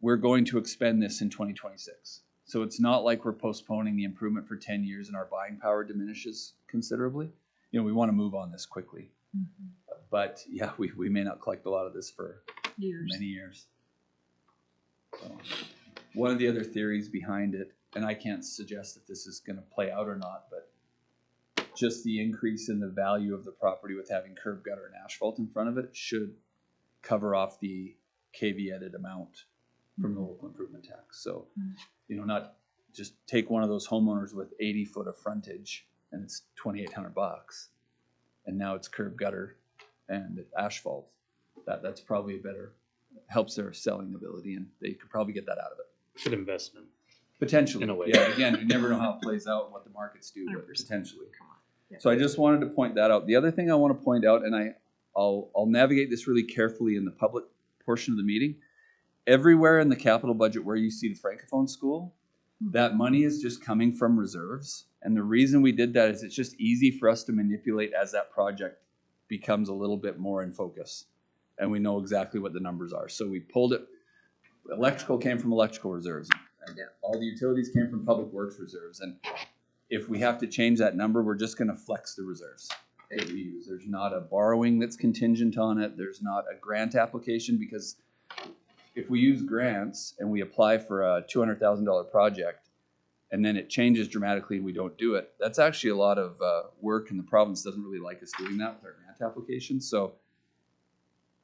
we're going to expend this in 2026. So it's not like we're postponing the improvement for 10 years and our buying power diminishes considerably. You know, we want to move on this quickly. Mm-hmm. But yeah, we may not collect a lot of this for Years. many years. So one of the other theories behind it, and I can't suggest that this is going to play out or not, but just the increase in the value of the property with having curb gutter and asphalt in front of it should cover off the caveated amount from the local improvement tax. So, you know, not just take one of those homeowners with 80 foot of frontage and it's $2,800 and now it's curb gutter and asphalt. That's probably a better, helps their selling ability, and they could probably get that out of it. Good investment. Potentially. In a way. Yeah, again, you never know how it plays out and what the markets do, but 100%. potentially. Come on. Yeah. So I just wanted to point that out. The other thing I want to point out, and I'll navigate this really carefully in the public portion of the meeting. Everywhere in the capital budget where you see the Francophone school, that money is just coming from reserves. And the reason we did that is it's just easy for us to manipulate as that project becomes a little bit more in focus. And we know exactly what the numbers are. So we pulled it. Electrical came from electrical reserves. And all the utilities came from public works reserves. And if we have to change that number, we're just going to flex the reserves. that we use. There's not a borrowing that's contingent on it. There's not a grant application, because if we use grants and we apply for a $200,000 project and then it changes dramatically and we don't do it, that's actually a lot of work, and the province doesn't really like us doing that with our grant applications. So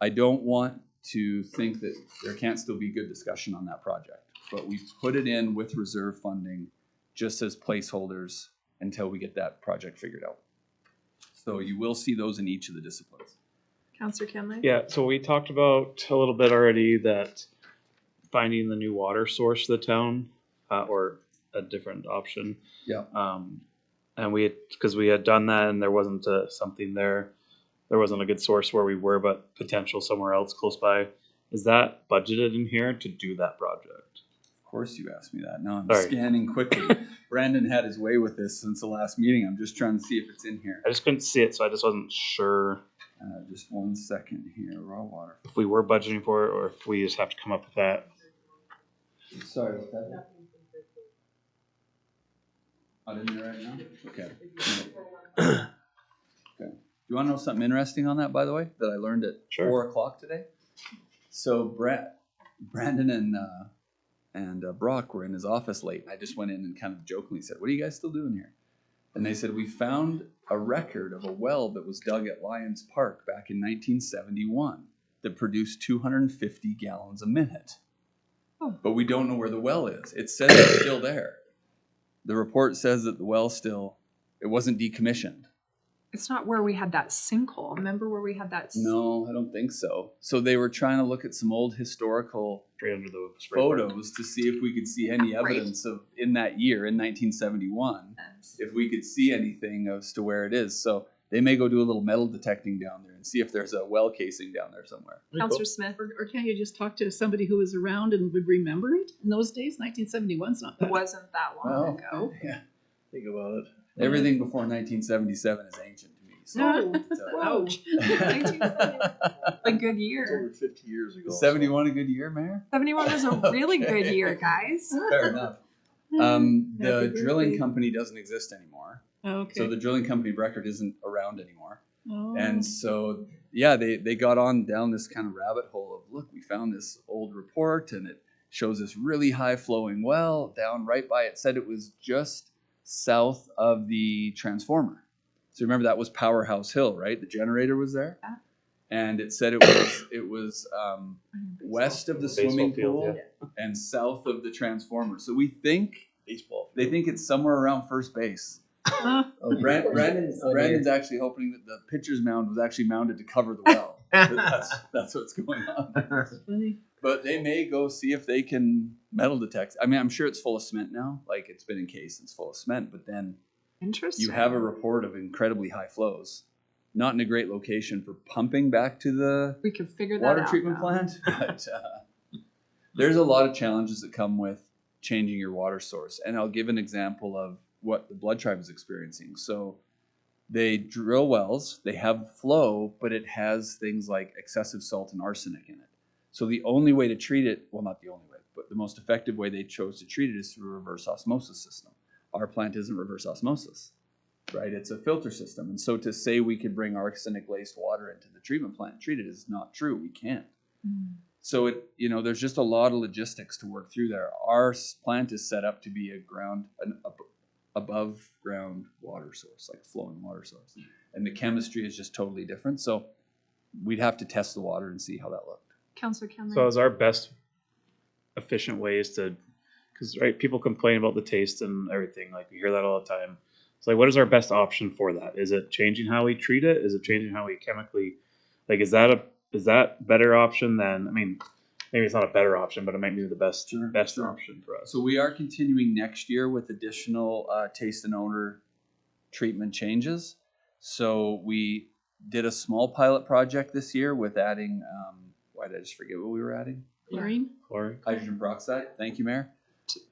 I don't want to think that there can't still be good discussion on that project, but we put it in with reserve funding just as placeholders until we get that project figured out. So you will see those in each of the disciplines. Councillor Kenley? Yeah, so we talked about a little bit already that finding the new water source for the town, or a different option. Yeah. And because we had done that and there wasn't something there, there wasn't a good source where we were, but potential somewhere else close by. Is that budgeted in here to do that project? Of course you asked me that. Now I'm Sorry. scanning quickly. Brandon had his way with this since the last meeting. I'm just trying to see if it's in here. I just couldn't see it, so I just wasn't sure Just 1 second here. Raw water. if we were budgeting for it or if we just have to come up with that. Sorry about that. Not in there right now? Okay. Okay. Do you want to know something interesting on that, by the way, that I learned at 4 o'clock today? So Brandon and Brock were in his office late, and I just went in and kind of jokingly said, "What are you guys still doing here?" And they said, "We found a record of a well that was dug at Lions Park back in 1971 that produced 250 gallons a minute. But we don't know where the well is. It says it's still there. The report says that the well it wasn't decommissioned." It's not where we had that sinkhole. Remember where we had that? No, I don't think so. So they were trying to look at some old historical photos to see if we could see any evidence of, in that year, in 1971, if we could see anything as to where it is. So they may go do a little metal detecting down there and see if there's a well casing down there somewhere. Councillor Smith? Or can't you just talk to somebody who was around and would remember it in those days? 1971's not that. It wasn't that long ago. Yeah. Think about it. Everything before 1977 is ancient to me. So Ouch. 1970. A good year. Over 50 years ago. 71 a good year, Mayor? 71 was a really good year, guys. Fair enough. The drilling company doesn't exist anymore. Okay. So the drilling company of record isn't around anymore. Oh. And so, yeah, they got on down this kind of rabbit hole of, look, we found this old report and it shows this really high flowing well down right by, it said it was just south of the transformer. So remember that was Powerhouse Hill, right? The generator was there. Yeah. And it said it was west of the swimming pool and south of the transformer. So we think they think it's somewhere around first base. Brandon's actually hoping that the pitcher's mound was actually mounted to cover the well. That's what's going on. That's funny. But they may go see if they can metal detect. I mean, I'm sure it's full of cement now. Like it's been encased, it's full of cement. But then you have a report of incredibly high flows. Not in a great location for pumping back to the we could figure that water out treatment now. plant. But there's a lot of challenges that come with changing your water source. And I'll give an example of what the Blood Tribe is experiencing. So they drill wells, they have flow, but it has things like excessive salt and arsenic in it. So the only way to treat it, well, not the only way, but the most effective way they chose to treat it is through a reverse osmosis system. Our plant isn't reverse osmosis, right? It's a filter system. And so to say we could bring arsenic-laced water into the treatment plant and treat it is not true. We can't. So there's just a lot of logistics to work through there. Our plant is set up to be an above ground water source, like flowing water source. And the chemistry is just totally different. So we'd have to test the water and see how that looked. Councillor Kenley? So is our best efficient ways to, because people complain about the taste and everything, like we hear that all the time. It's like, what is our best option for that? Is it changing how we treat it? Is it changing how we chemically, like, is that better option than, I mean, maybe it's not a better option, but it might be the best option for us. So we are continuing next year with additional taste and odor treatment changes. So we did a small pilot project this year with adding, why did I just forget what we were adding? Chlorine? Hydrogen peroxide. Thank you, Mayor.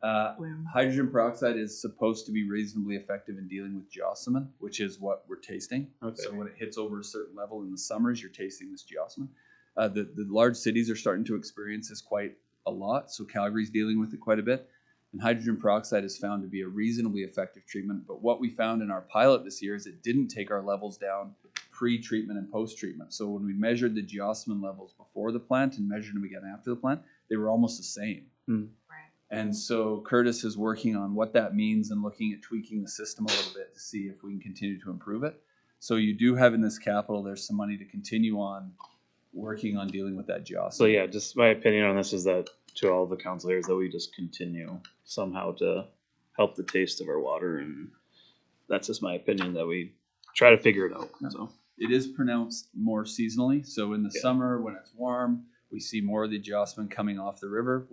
Hydrogen peroxide is supposed to be reasonably effective in dealing with geosmin, which is what we're tasting. Okay. So when it hits over a certain level in the summers, you're tasting this geosmin. The large cities are starting to experience this quite a lot. So Calgary's dealing with it quite a bit. And hydrogen peroxide is found to be a reasonably effective treatment. But what we found in our pilot this year is it didn't take our levels down pre-treatment and post-treatment. So when we measured the geosmin levels before the plant and measured them again after the plant, they were almost the same. Mm. And so Curtis is working on what that means and looking at tweaking the system a little bit to see if we can continue to improve it. So you do have in this capital, there's some money to continue on working on dealing with that geosmin. So yeah, just my opinion on this is that to all the councilors that we just continue somehow to help the taste of our water, and that's just my opinion that we try to figure it out. So it is pronounced more seasonally. So in the summer when it's warm, we see more of the geosmin coming off the river.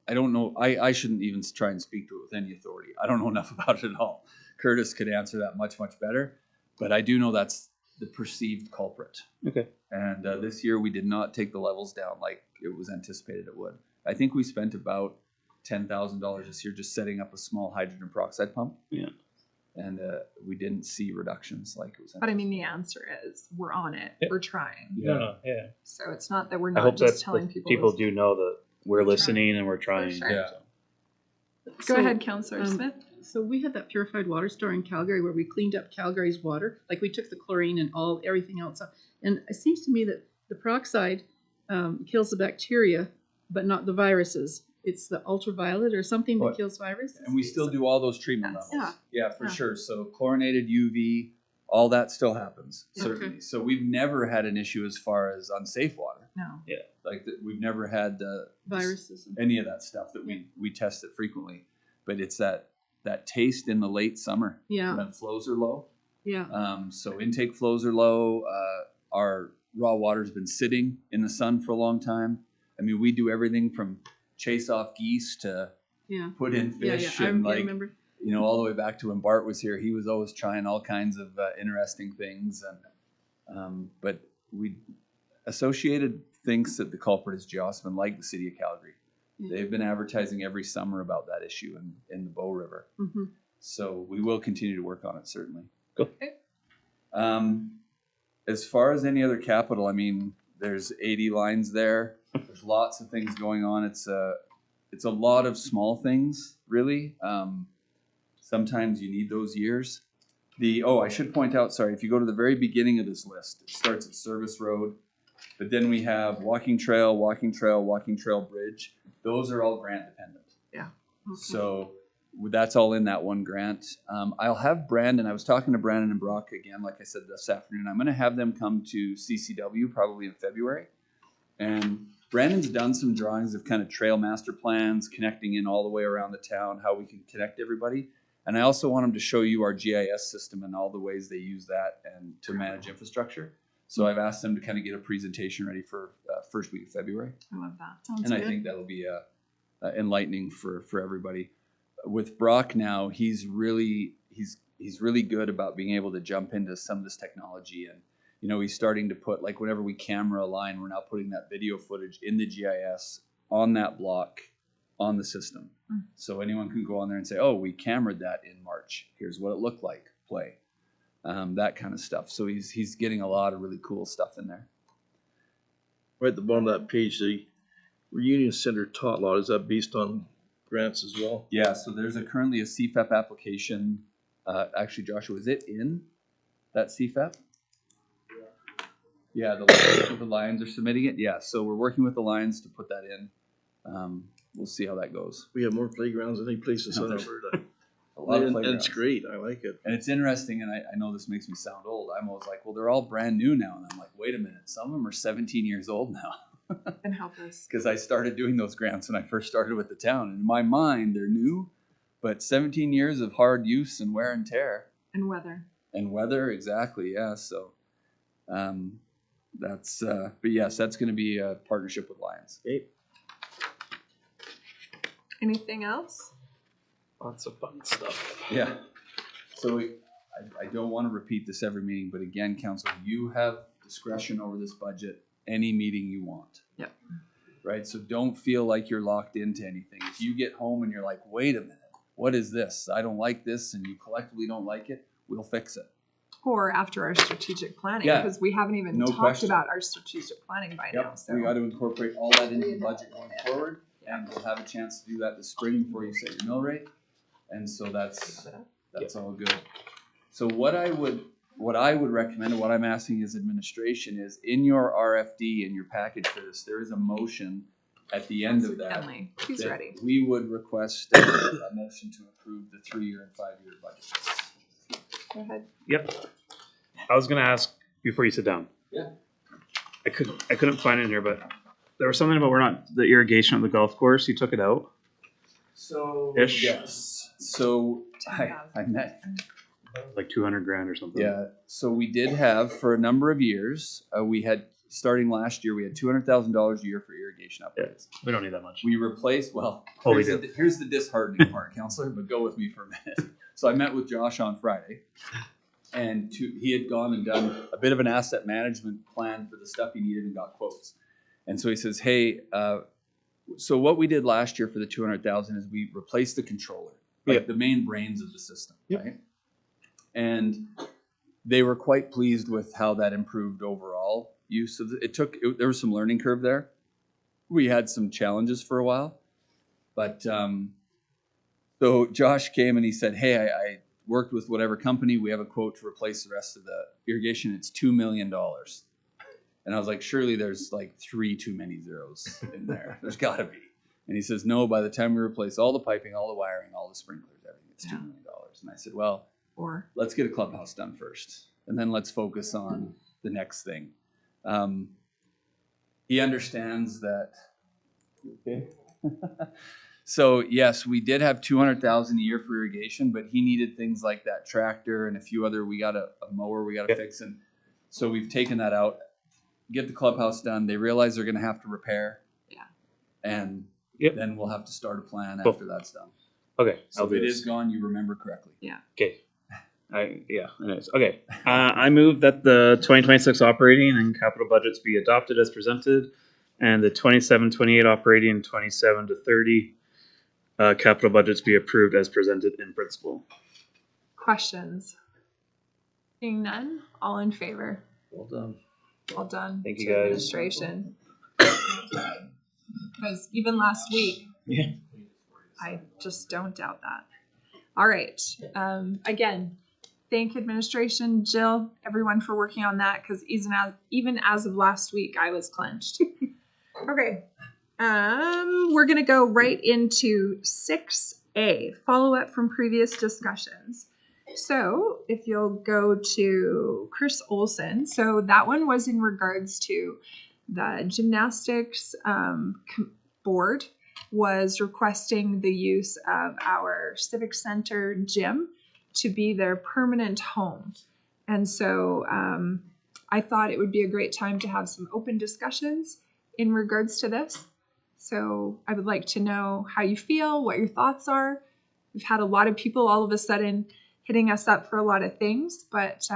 I don't know. I shouldn't even try and speak to it with any authority. I don't know enough about it at all. Curtis could answer that much better. But I do know that's the perceived culprit. Okay. And this year we did not take the levels down like it was anticipated it would. I think we spent about $10,000 this year just setting up a small hydrogen peroxide pump. Yeah. And we didn't see reductions like it was anticipated. But I mean, the answer is we're on it. Yeah. We're trying. Yeah. Yeah. So it's not that we're I not hope just that telling people. people this. do know that we're listening and we're trying. sure. Yeah. Go ahead, Councillor Smith. So we had that purified water store in Calgary where we cleaned up Calgary's water. Like we took the chlorine and everything else out. And it seems to me that the peroxide kills the bacteria, but not the viruses. It's the ultraviolet or something that kills viruses. And we still do all those treatment Yes. levels. Yeah, for Yeah. sure. So chlorinated UV, all that still happens, certainly. Okay. So we've never had an issue as far as unsafe water. No. Like we've never had Viruses. any of that stuff that we test it frequently. But it's that taste in the late summer Yeah. when flows are low. Yeah. So intake flows are low. Our raw water's been sitting in the sun for a long time. I mean, we do everything from chase off geese to Yeah. put in Yeah. fish I and like, remember. you know, all the way back to when Bart was here, he was always trying all kinds of interesting things. And but Associated thinks that the culprit is geosmin, like the city of Calgary. Yeah. They've been advertising every summer about that issue in the Bow River. Mm-hmm. So we will continue to work on it, certainly. Cool. As far as any other capital, I mean, there's 80 lines there. There's lots of things going on. It's a lot of small things, really. Sometimes you need those years. I should point out, sorry, if you go to the very beginning of this list, it starts at Service Road, but then we have walking trail, bridge. Those are all grant dependent. Yeah. Okay. So that's all in that one grant. I'll have Brandon, I was talking to Brandon and Brock again, like I said this afternoon. I'm going to have them come to CCW probably in February. And Brandon's done some drawings of kind of trail master plans, connecting in all the way around the town, how we can connect everybody. And I also want him to show you our GIS system and all the ways they use that and to manage infrastructure. So I've asked them to kind of get a presentation ready for first week of February. I love that. Sounds And good. I think that'll be enlightening for everybody. With Brock now, he's really good about being able to jump into some of this technology. And, you know, he's starting to put, like whenever we camera a line, we're now putting that video footage in the GIS on that block on the system. So anyone can go on there and say, oh, we cameraed that in March. Here's what it looked like, play. That kind of stuff. So he's getting a lot of really cool stuff in there. Right at the bottom of that page, the reunion center tot lot, is that based on grants as well? Yeah, so there's currently a CFEP application. Actually, Joshua, is it in that CFEP? Yeah, the Lions are submitting it. Yeah, so we're working with the Lions to put that in. We'll see how that goes. We have more playgrounds than any place in Southern Alberta. A lot of And playgrounds. it's great. I like it. And it's interesting, and I know this makes me sound old. I'm always like, well, they're all brand new now. And I'm like, wait a minute, some of them are 17 years old now. And help us. Because I started doing those grants when I first started with the town. In my mind, they're new, but 17 years of hard use and wear and tear. And weather. And weather, exactly, yeah. So that's, but yes, that's going to be a partnership with Lions. Okay. Anything else? Lots of fun stuff. Yeah. So I don't want to repeat this every meeting, but again, council, you have discretion over this budget any meeting you want. Yep. Right? So don't feel like you're locked into anything. If you get home and you're like, wait a minute, what is this? I don't like this, and you collectively don't like it, we'll fix it. Or after our strategic planning, Yeah. because we haven't even No talked question. about our strategic planning by now. So We got to incorporate all that into the budget going forward. and we'll have a chance to do that this spring before you set your mill rate. And so that's all good. So what I would recommend, and what I'm asking as administration, is in your RFD, in your package for this, there is a motion at the end of that. Kenley, he's that ready. We would request a motion to approve the 3-year and 5-year budgets. Go ahead. Yep. I was gonna ask before you sit down. Yeah. I couldn't find it in here, but there was something about the irrigation of the golf course. You took it out. So Ish. yes. So I met. Like 200 grand or something. Yeah. So we did have for a number of years. We had starting last year. We had $200,000 a year for irrigation upgrades. Yeah, we don't need that much. We replaced. Well, Oh, here's the disheartening part, Counselor. But go with me for a minute. So I met with Josh on Friday, and he had gone and done a bit of an asset management plan for the stuff he needed and got quotes. And so he says, "Hey, so what we did last year for the 200,000 is we replaced the controller, like the main brains of the system, right?" And they were quite pleased with how that improved overall use of it. There was some learning curve there. We had some challenges for a while, but so Josh came and he said, "Hey, I worked with whatever company. We have a quote to replace the rest of the irrigation. It's $2 million." And I was like, "Surely there's like 3 too many zeros in there. There's got to be." And he says, "No, by the time we replace all the piping, all the wiring, all the sprinklers, everything, it's $2 million." And I said, "Well, let's get a clubhouse done first, and then let's focus on the next thing." He understands that. Okay. So yes, we did have 200,000 a year for irrigation, but he needed things like that tractor and a few other. We got a mower we got to fix, and so we've taken that out. Get the clubhouse done. They realize they're going to have to repair. Yeah. And then we'll have to start a plan after that's done. Okay. So if it is gone, you remember correctly. Yeah. Okay. Anyways. Okay. I move that the 2026 operating and capital budgets be adopted as presented, and the 27-28 operating and 27 to 30 capital budgets be approved as presented in principle. Questions? Seeing none, all in favor? Well done. Well done. Thank you, to guys. Administration. Because even last week, I just don't doubt that. All right. Again, thank administration, Jill, everyone for working on that, because even as of last week, I was clenched. Okay. We're going to go right into 6A, follow-up from previous discussions. So if you'll go to Chris Olson, so that one was in regards to the gymnastics board was requesting the use of our Civic Center gym to be their permanent home. And so I thought it would be a great time to have some open discussions in regards to this. So I would like to know how you feel, what your thoughts are. We've had a lot of people all of a sudden hitting us up for a lot of things, but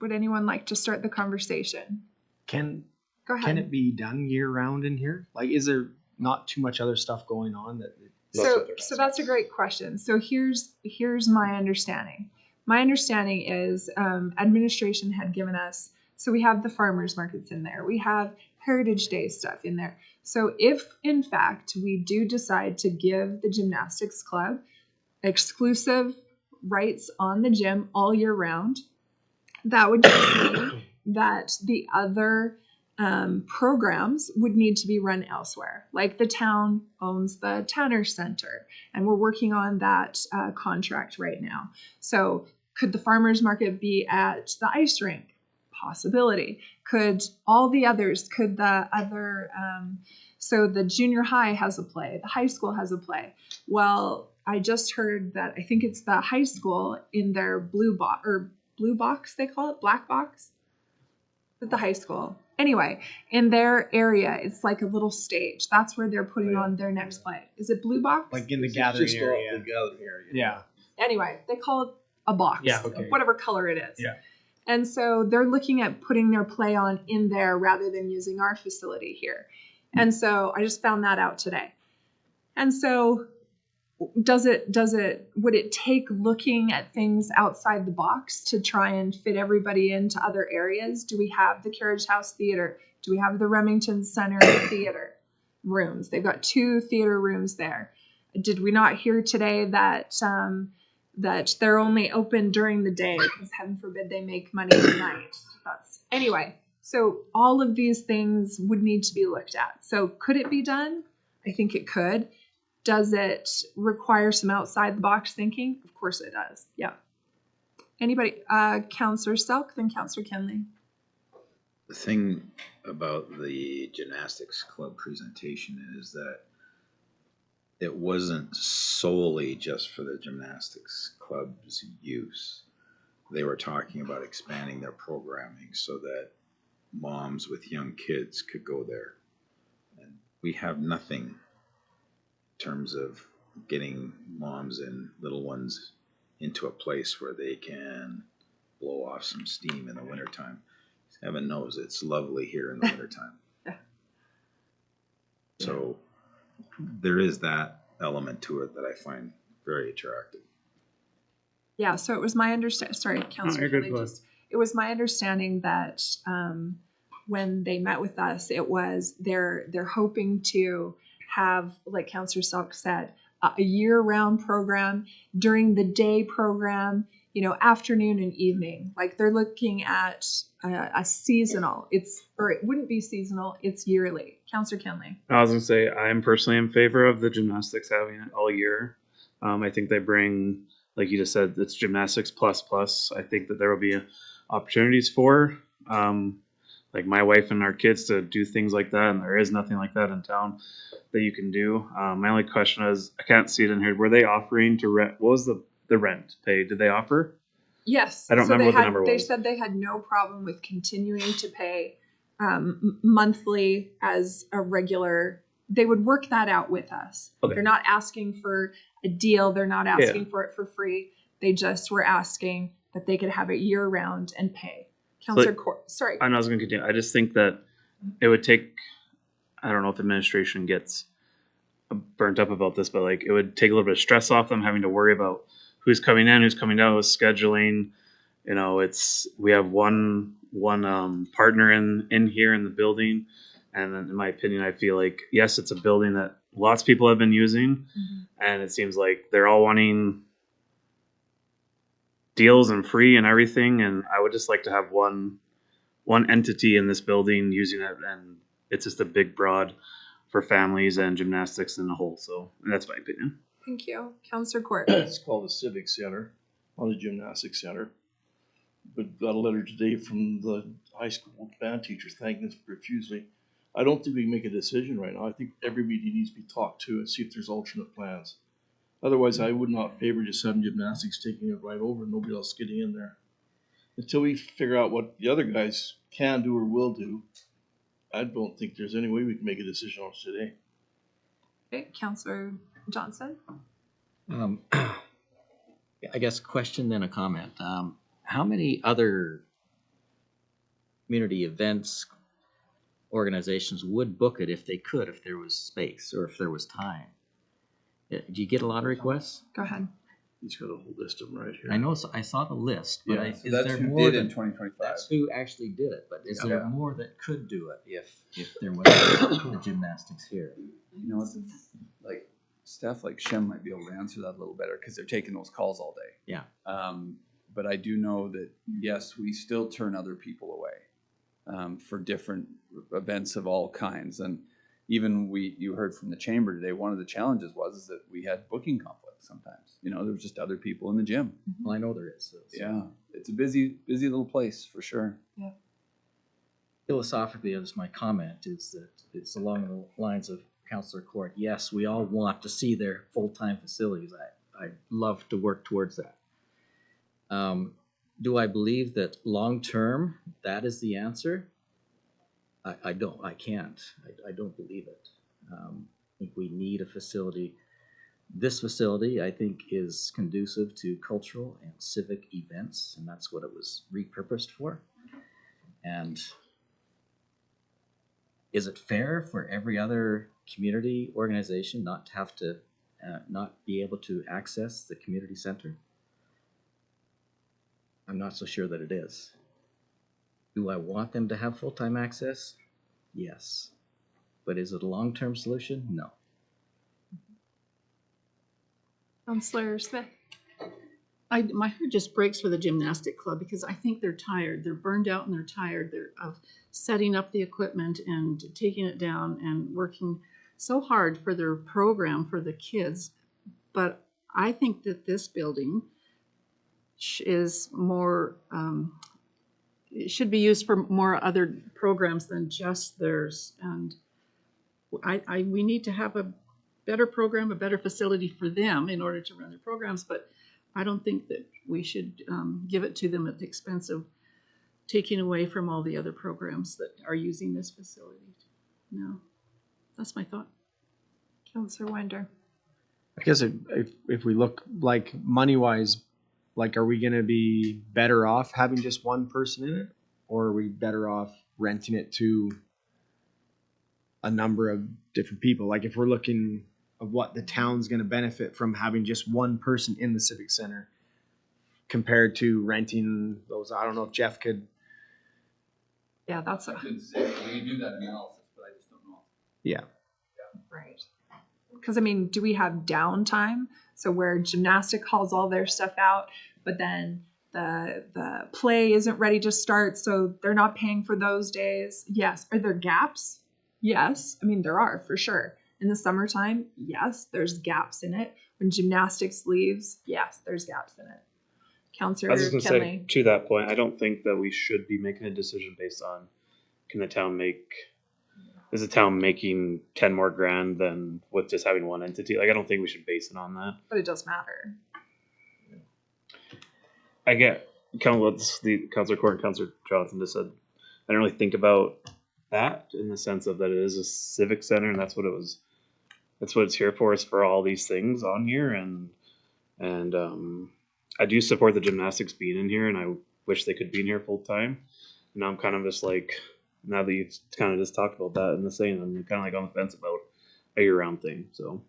would anyone like to start the conversation? Go ahead. Can it be done year round in here? Like, is there not too much other stuff going on that? So that's a great question. So here's my understanding. My understanding is administration had given us, so we have the farmers markets in there. We have Heritage Day stuff in there. So if in fact we do decide to give the gymnastics club exclusive rights on the gym all year round, that would just mean that the other programs would need to be run elsewhere. Like the town owns the Tanner Center, and we're working on that contract right now. So could the farmers market be at the ice rink? Possibility. Could all the others, could the other, so the junior high has a play, the high school has a play. Well, I just heard that I think it's the high school in their blue box, they call it, black box at the high school. Anyway, in their area, it's like a little stage. That's where they're putting on their next play. Is it blue box? Like in the gathering area. The gathering area. Yeah. Anyway, they call it a box, whatever color it is. Yeah. And so they're looking at putting their play on in there rather than using our facility here. And so I just found that out today. And so would it take looking at things outside the box to try and fit everybody into other areas? Do we have the Carriage House Theater? Do we have the Remington Center Theater? rooms. They've got 2 theater rooms there. Did we not hear today that that they're only open during the day because heaven forbid they make money at night? Anyway, so all of these things would need to be looked at. So could it be done? I think it could. Does it require some outside the box thinking? Of course it does. Yeah. Anybody? Councillor Selk, then Councillor Kenley. The thing about the gymnastics club presentation is that it wasn't solely just for the gymnastics club's use. They were talking about expanding their programming so that moms with young kids could go there. And we have nothing in terms of getting moms and little ones into a place where they can blow off some steam in the wintertime. Heaven knows it's lovely here in the wintertime. So there is that element to it that I find very attractive. Yeah, so it was my understanding. Sorry, Councillor Kelly. It was my understanding that when they met with us, it was they're hoping to have, like Councillor Selk said, a year-round program, during the day program, you know, afternoon and evening. Like they're looking at a seasonal. It wouldn't be seasonal. It's yearly. Councillor Kenley. I was gonna say I'm personally in favor of the gymnastics having it all year. I think they bring, like you just said, it's gymnastics plus. I think that there will be opportunities for like my wife and our kids to do things like that, and there is nothing like that in town that you can do. My only question is, I can't see it in here. Were they offering to rent? What was the rent pay? Did they offer? Yes. I don't remember what the number was. They said they had no problem with continuing to pay monthly as a regular. They would work that out with us. Okay. They're not asking for a deal. They're not asking for it for free. They just were asking that they could have it year round and pay. Councillor sorry. I was going to continue. I just think that it would take, I don't know if administration gets burnt up about this, but like it would take a little bit of stress off them having to worry about who's coming in, who's coming out, with scheduling. You know, we have one partner in here in the building. And in my opinion, I feel like, yes, it's a building that lots of people have been using. Mm-hmm. And it seems like they're all wanting deals and free and everything. And I would just like to have one entity in this building using it. And it's just a big broad for families and gymnastics in the whole. So that's my opinion. Thank you. Councillor Court. It's called the Civic Center, not the Gymnastics Center. But got a letter today from the high school band teachers thanking us profusely. I don't think we can make a decision right now. I think everybody needs to be talked to and see if there's alternate plans. Otherwise, I would not favor just having gymnastics taking it right over and nobody else getting in there. Until we figure out what the other guys can do or will do, I don't think there's any way we can make a decision on it today. Okay, Councillor Johnson. I guess question then a comment. How many other community events organizations would book it if they could, if there was space or if there was time? Do you get a lot of requests? Go ahead. He's got a whole list of them right here. I know, I saw the list, but Yeah, is that's there who more did in than 2025. that's who actually did it? But is there Yeah. more that could do it if there was the gymnastics here? You know, it's like Steph, like Shem might be able to answer that a little better because they're taking those calls all day. Yeah. But I do know that yes, we still turn other people away for different events of all kinds. And even you heard from the chamber today, one of the challenges was that we had booking conflicts sometimes. You know, there was just other people in the gym. Well, I know there is. So. Yeah, it's a busy little place for sure. Yeah. Philosophically, as my comment is that it's along the lines of Councillor Court. Yes, we all want to see their full-time facilities. I'd love to work towards that. Do I believe that long-term that is the answer? I don't. I can't. I don't believe it. I think we need a facility. This facility, I think, is conducive to cultural and civic events, and that's what it was repurposed for. And is it fair for every other community organization not to have to, not be able to access the community center? I'm not so sure that it is. Do I want them to have full-time access? Yes. but is it a long-term solution? No. Councillor Smith. My heart just breaks for the gymnastic club because I think they're tired. They're burned out and they're tired. They're of setting up the equipment and taking it down and working so hard for their program for the kids. But I think that this building is more, it should be used for more other programs than just theirs. And we need to have a better program, a better facility for them in order to run their programs. But I don't think that we should give it to them at the expense of taking away from all the other programs that are using this facility. No, that's my thought. Councillor Winder. I guess if we look like money-wise, like are we gonna be better off having just one person in it? Or are we better off renting it to a number of different people? Like if we're looking of what the town's gonna benefit from having just one person in the Civic Center compared to renting those, I don't know if Jeff could. Yeah, that's a, We do that analysis, but I just don't know. Yeah. right. Because I mean, do we have downtime? So where gymnastic hauls all their stuff out, but then the play isn't ready to start, so they're not paying for those days. Yes. Are there gaps? Yes. I mean, there are for sure. In the summertime, yes, there's gaps in it. When gymnastics leaves, yes, there's gaps in it. Councillor I was just gonna say, Kenley. to that point, I don't think that we should be making a decision based on, is the town making 10 more grand than with just having one entity? Like, I don't think we should base it on that. But it does matter. I get Councillor Court and Councillor Johnson just said, I don't really think about that in the sense of that it is a civic center and that's what it's here for, is for all these things on here. And I do support the gymnastics being in here and I wish they could be in here full time. And now I'm kind of just like, now that you've kind of just talked about that and the saying, I'm kind of like on the fence about a year-round thing. So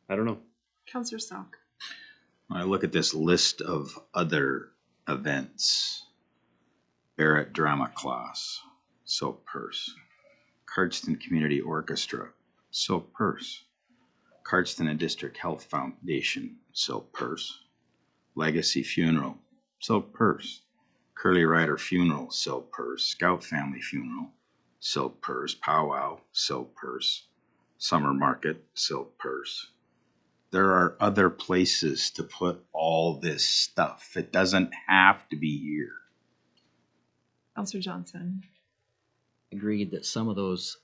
I don't know. Councillor Salk. When I look at this list of other events, Barrett Drama Class, Silk Purse, Cardston Community Orchestra, Silk Purse, Cardston and District Health Foundation, Silk Purse, Legacy Funeral, Silk Purse, Curly Rider Funeral, Silk Purse, Scout Family Funeral, Silk Purse, Powwow, Silk Purse, Summer Market, Silk Purse. There are other places to put all this stuff. It doesn't have to be here. Councillor Johnson. Agreed that some of those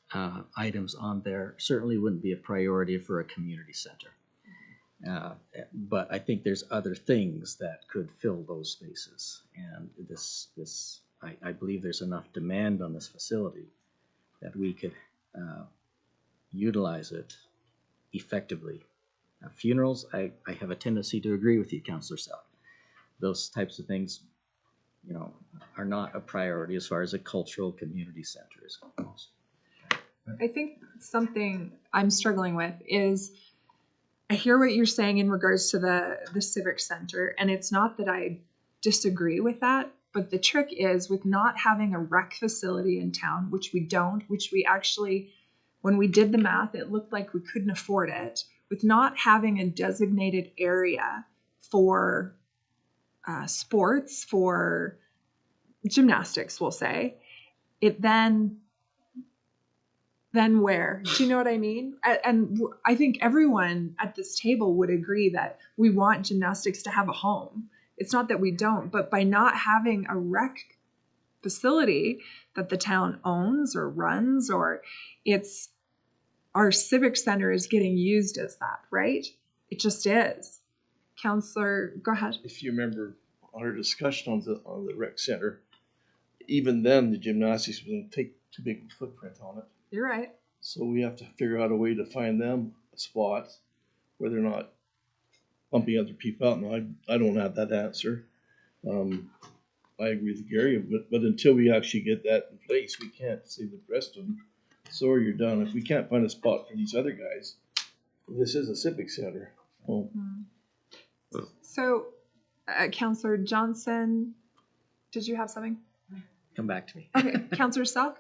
items on there certainly wouldn't be a priority for a community center. But I think there's other things that could fill those spaces. And I believe there's enough demand on this facility that we could utilize it effectively. Funerals, I have a tendency to agree with you, Councillor South. Those types of things, you know, are not a priority as far as a cultural community center is concerned. I think something I'm struggling with is I hear what you're saying in regards to the Civic Center, and it's not that I disagree with that, but the trick is with not having a rec facility in town, which we don't, which we actually, when we did the math, it looked like we couldn't afford it. With not having a designated area for sports, for gymnastics, we'll say, it then where? Do you know what I mean? And I think everyone at this table would agree that we want gymnastics to have a home. It's not that we don't, but by not having a rec facility that the town owns or runs, or it's our civic center is getting used as that, right? It just is. Councillor, go ahead. If you remember our discussion on the rec center, even then the gymnastics was going to take too big a footprint on it. You're right. So we have to figure out a way to find them a spot where they're not bumping other people out. Now, I don't have that answer. I agree with Gary, but until we actually get that in place, we can't say the rest of them, so you're done. If we can't find a spot for these other guys, this is a civic center. Oh. So, Councillor Johnson, did you have something? Come back to me. Okay, Councillor Salk?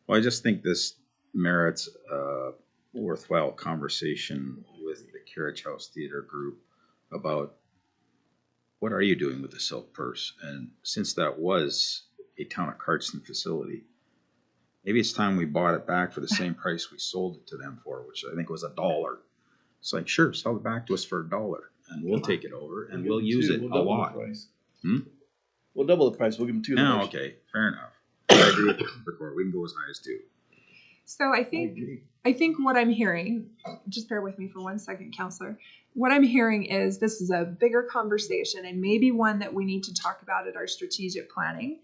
Well, I just think this merits a worthwhile conversation with the Carriage House Theater Group about what are you doing with the silk purse? And since that was a town of Cardston facility, maybe it's time we bought it back for the same price we sold it to them for, which I think was $1. It's like, sure, sell it back to us for $1 and we'll take it over and we'll use it a lot. We'll double the price. We'll give them $2. No, okay, fair enough. I agree with you before. We can go as high as 2. So I think what I'm hearing, just bear with me for 1 second, Counselor. What I'm hearing is this is a bigger conversation and maybe one that we need to talk about at our strategic planning,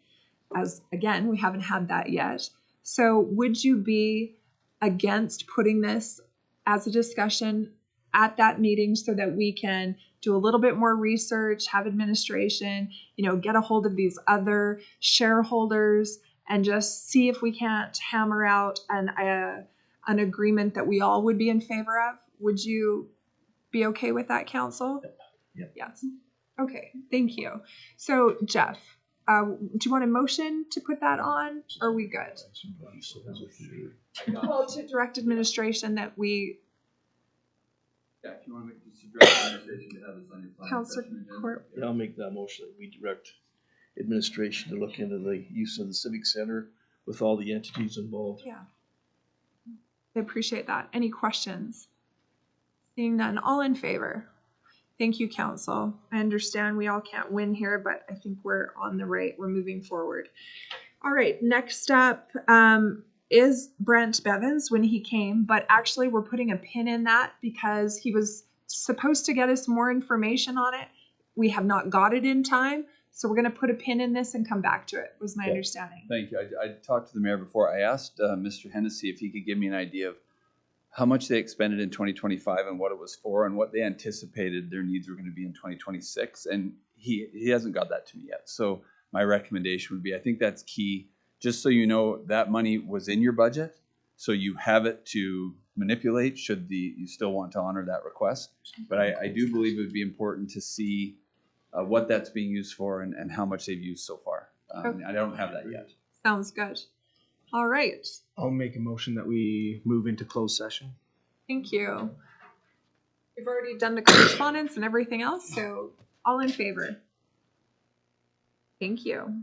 as again, we haven't had that yet. So would you be against putting this as a discussion at that meeting so that we can do a little bit more research, have administration, get a hold of these other shareholders and just see if we can't hammer out an agreement that we all would be in favor of? Would you be okay with that, Council? Yep. Yes. Okay, thank you. So Jeff, do you want a motion to put that on? Or are we good? Well, to direct administration that we. Yeah, if you want to make just direct administration to have this on your plan. Councilor Court. Yeah, I'll make that motion that we direct administration to look into the use of the Civic Center with all the entities involved. Yeah. I appreciate that. Any questions? Seeing none, all in favor? Thank you, Council. I understand we all can't win here, but I think we're we're moving forward. All right, next up is Brent Bevins when he came, but actually we're putting a pin in that because he was supposed to get us more information on it. We have not got it in time. So we're going to put a pin in this and come back to it, was my understanding. Thank you. I talked to the mayor before. I asked Mr. Hennessy if he could give me an idea of how much they expended in 2025 and what it was for and what they anticipated their needs were going to be in 2026. And he hasn't got that to me yet. So my recommendation would be, I think that's key, just so you know that money was in your budget. So you have it to manipulate should you still want to honor that request. But I do believe it would be important to see what that's being used for and how much they've used so far. Okay. I don't have that yet. Sounds good. All right. I'll make a motion that we move into closed session. Thank you. We've already done the correspondence and everything else, so all in favor? Thank you.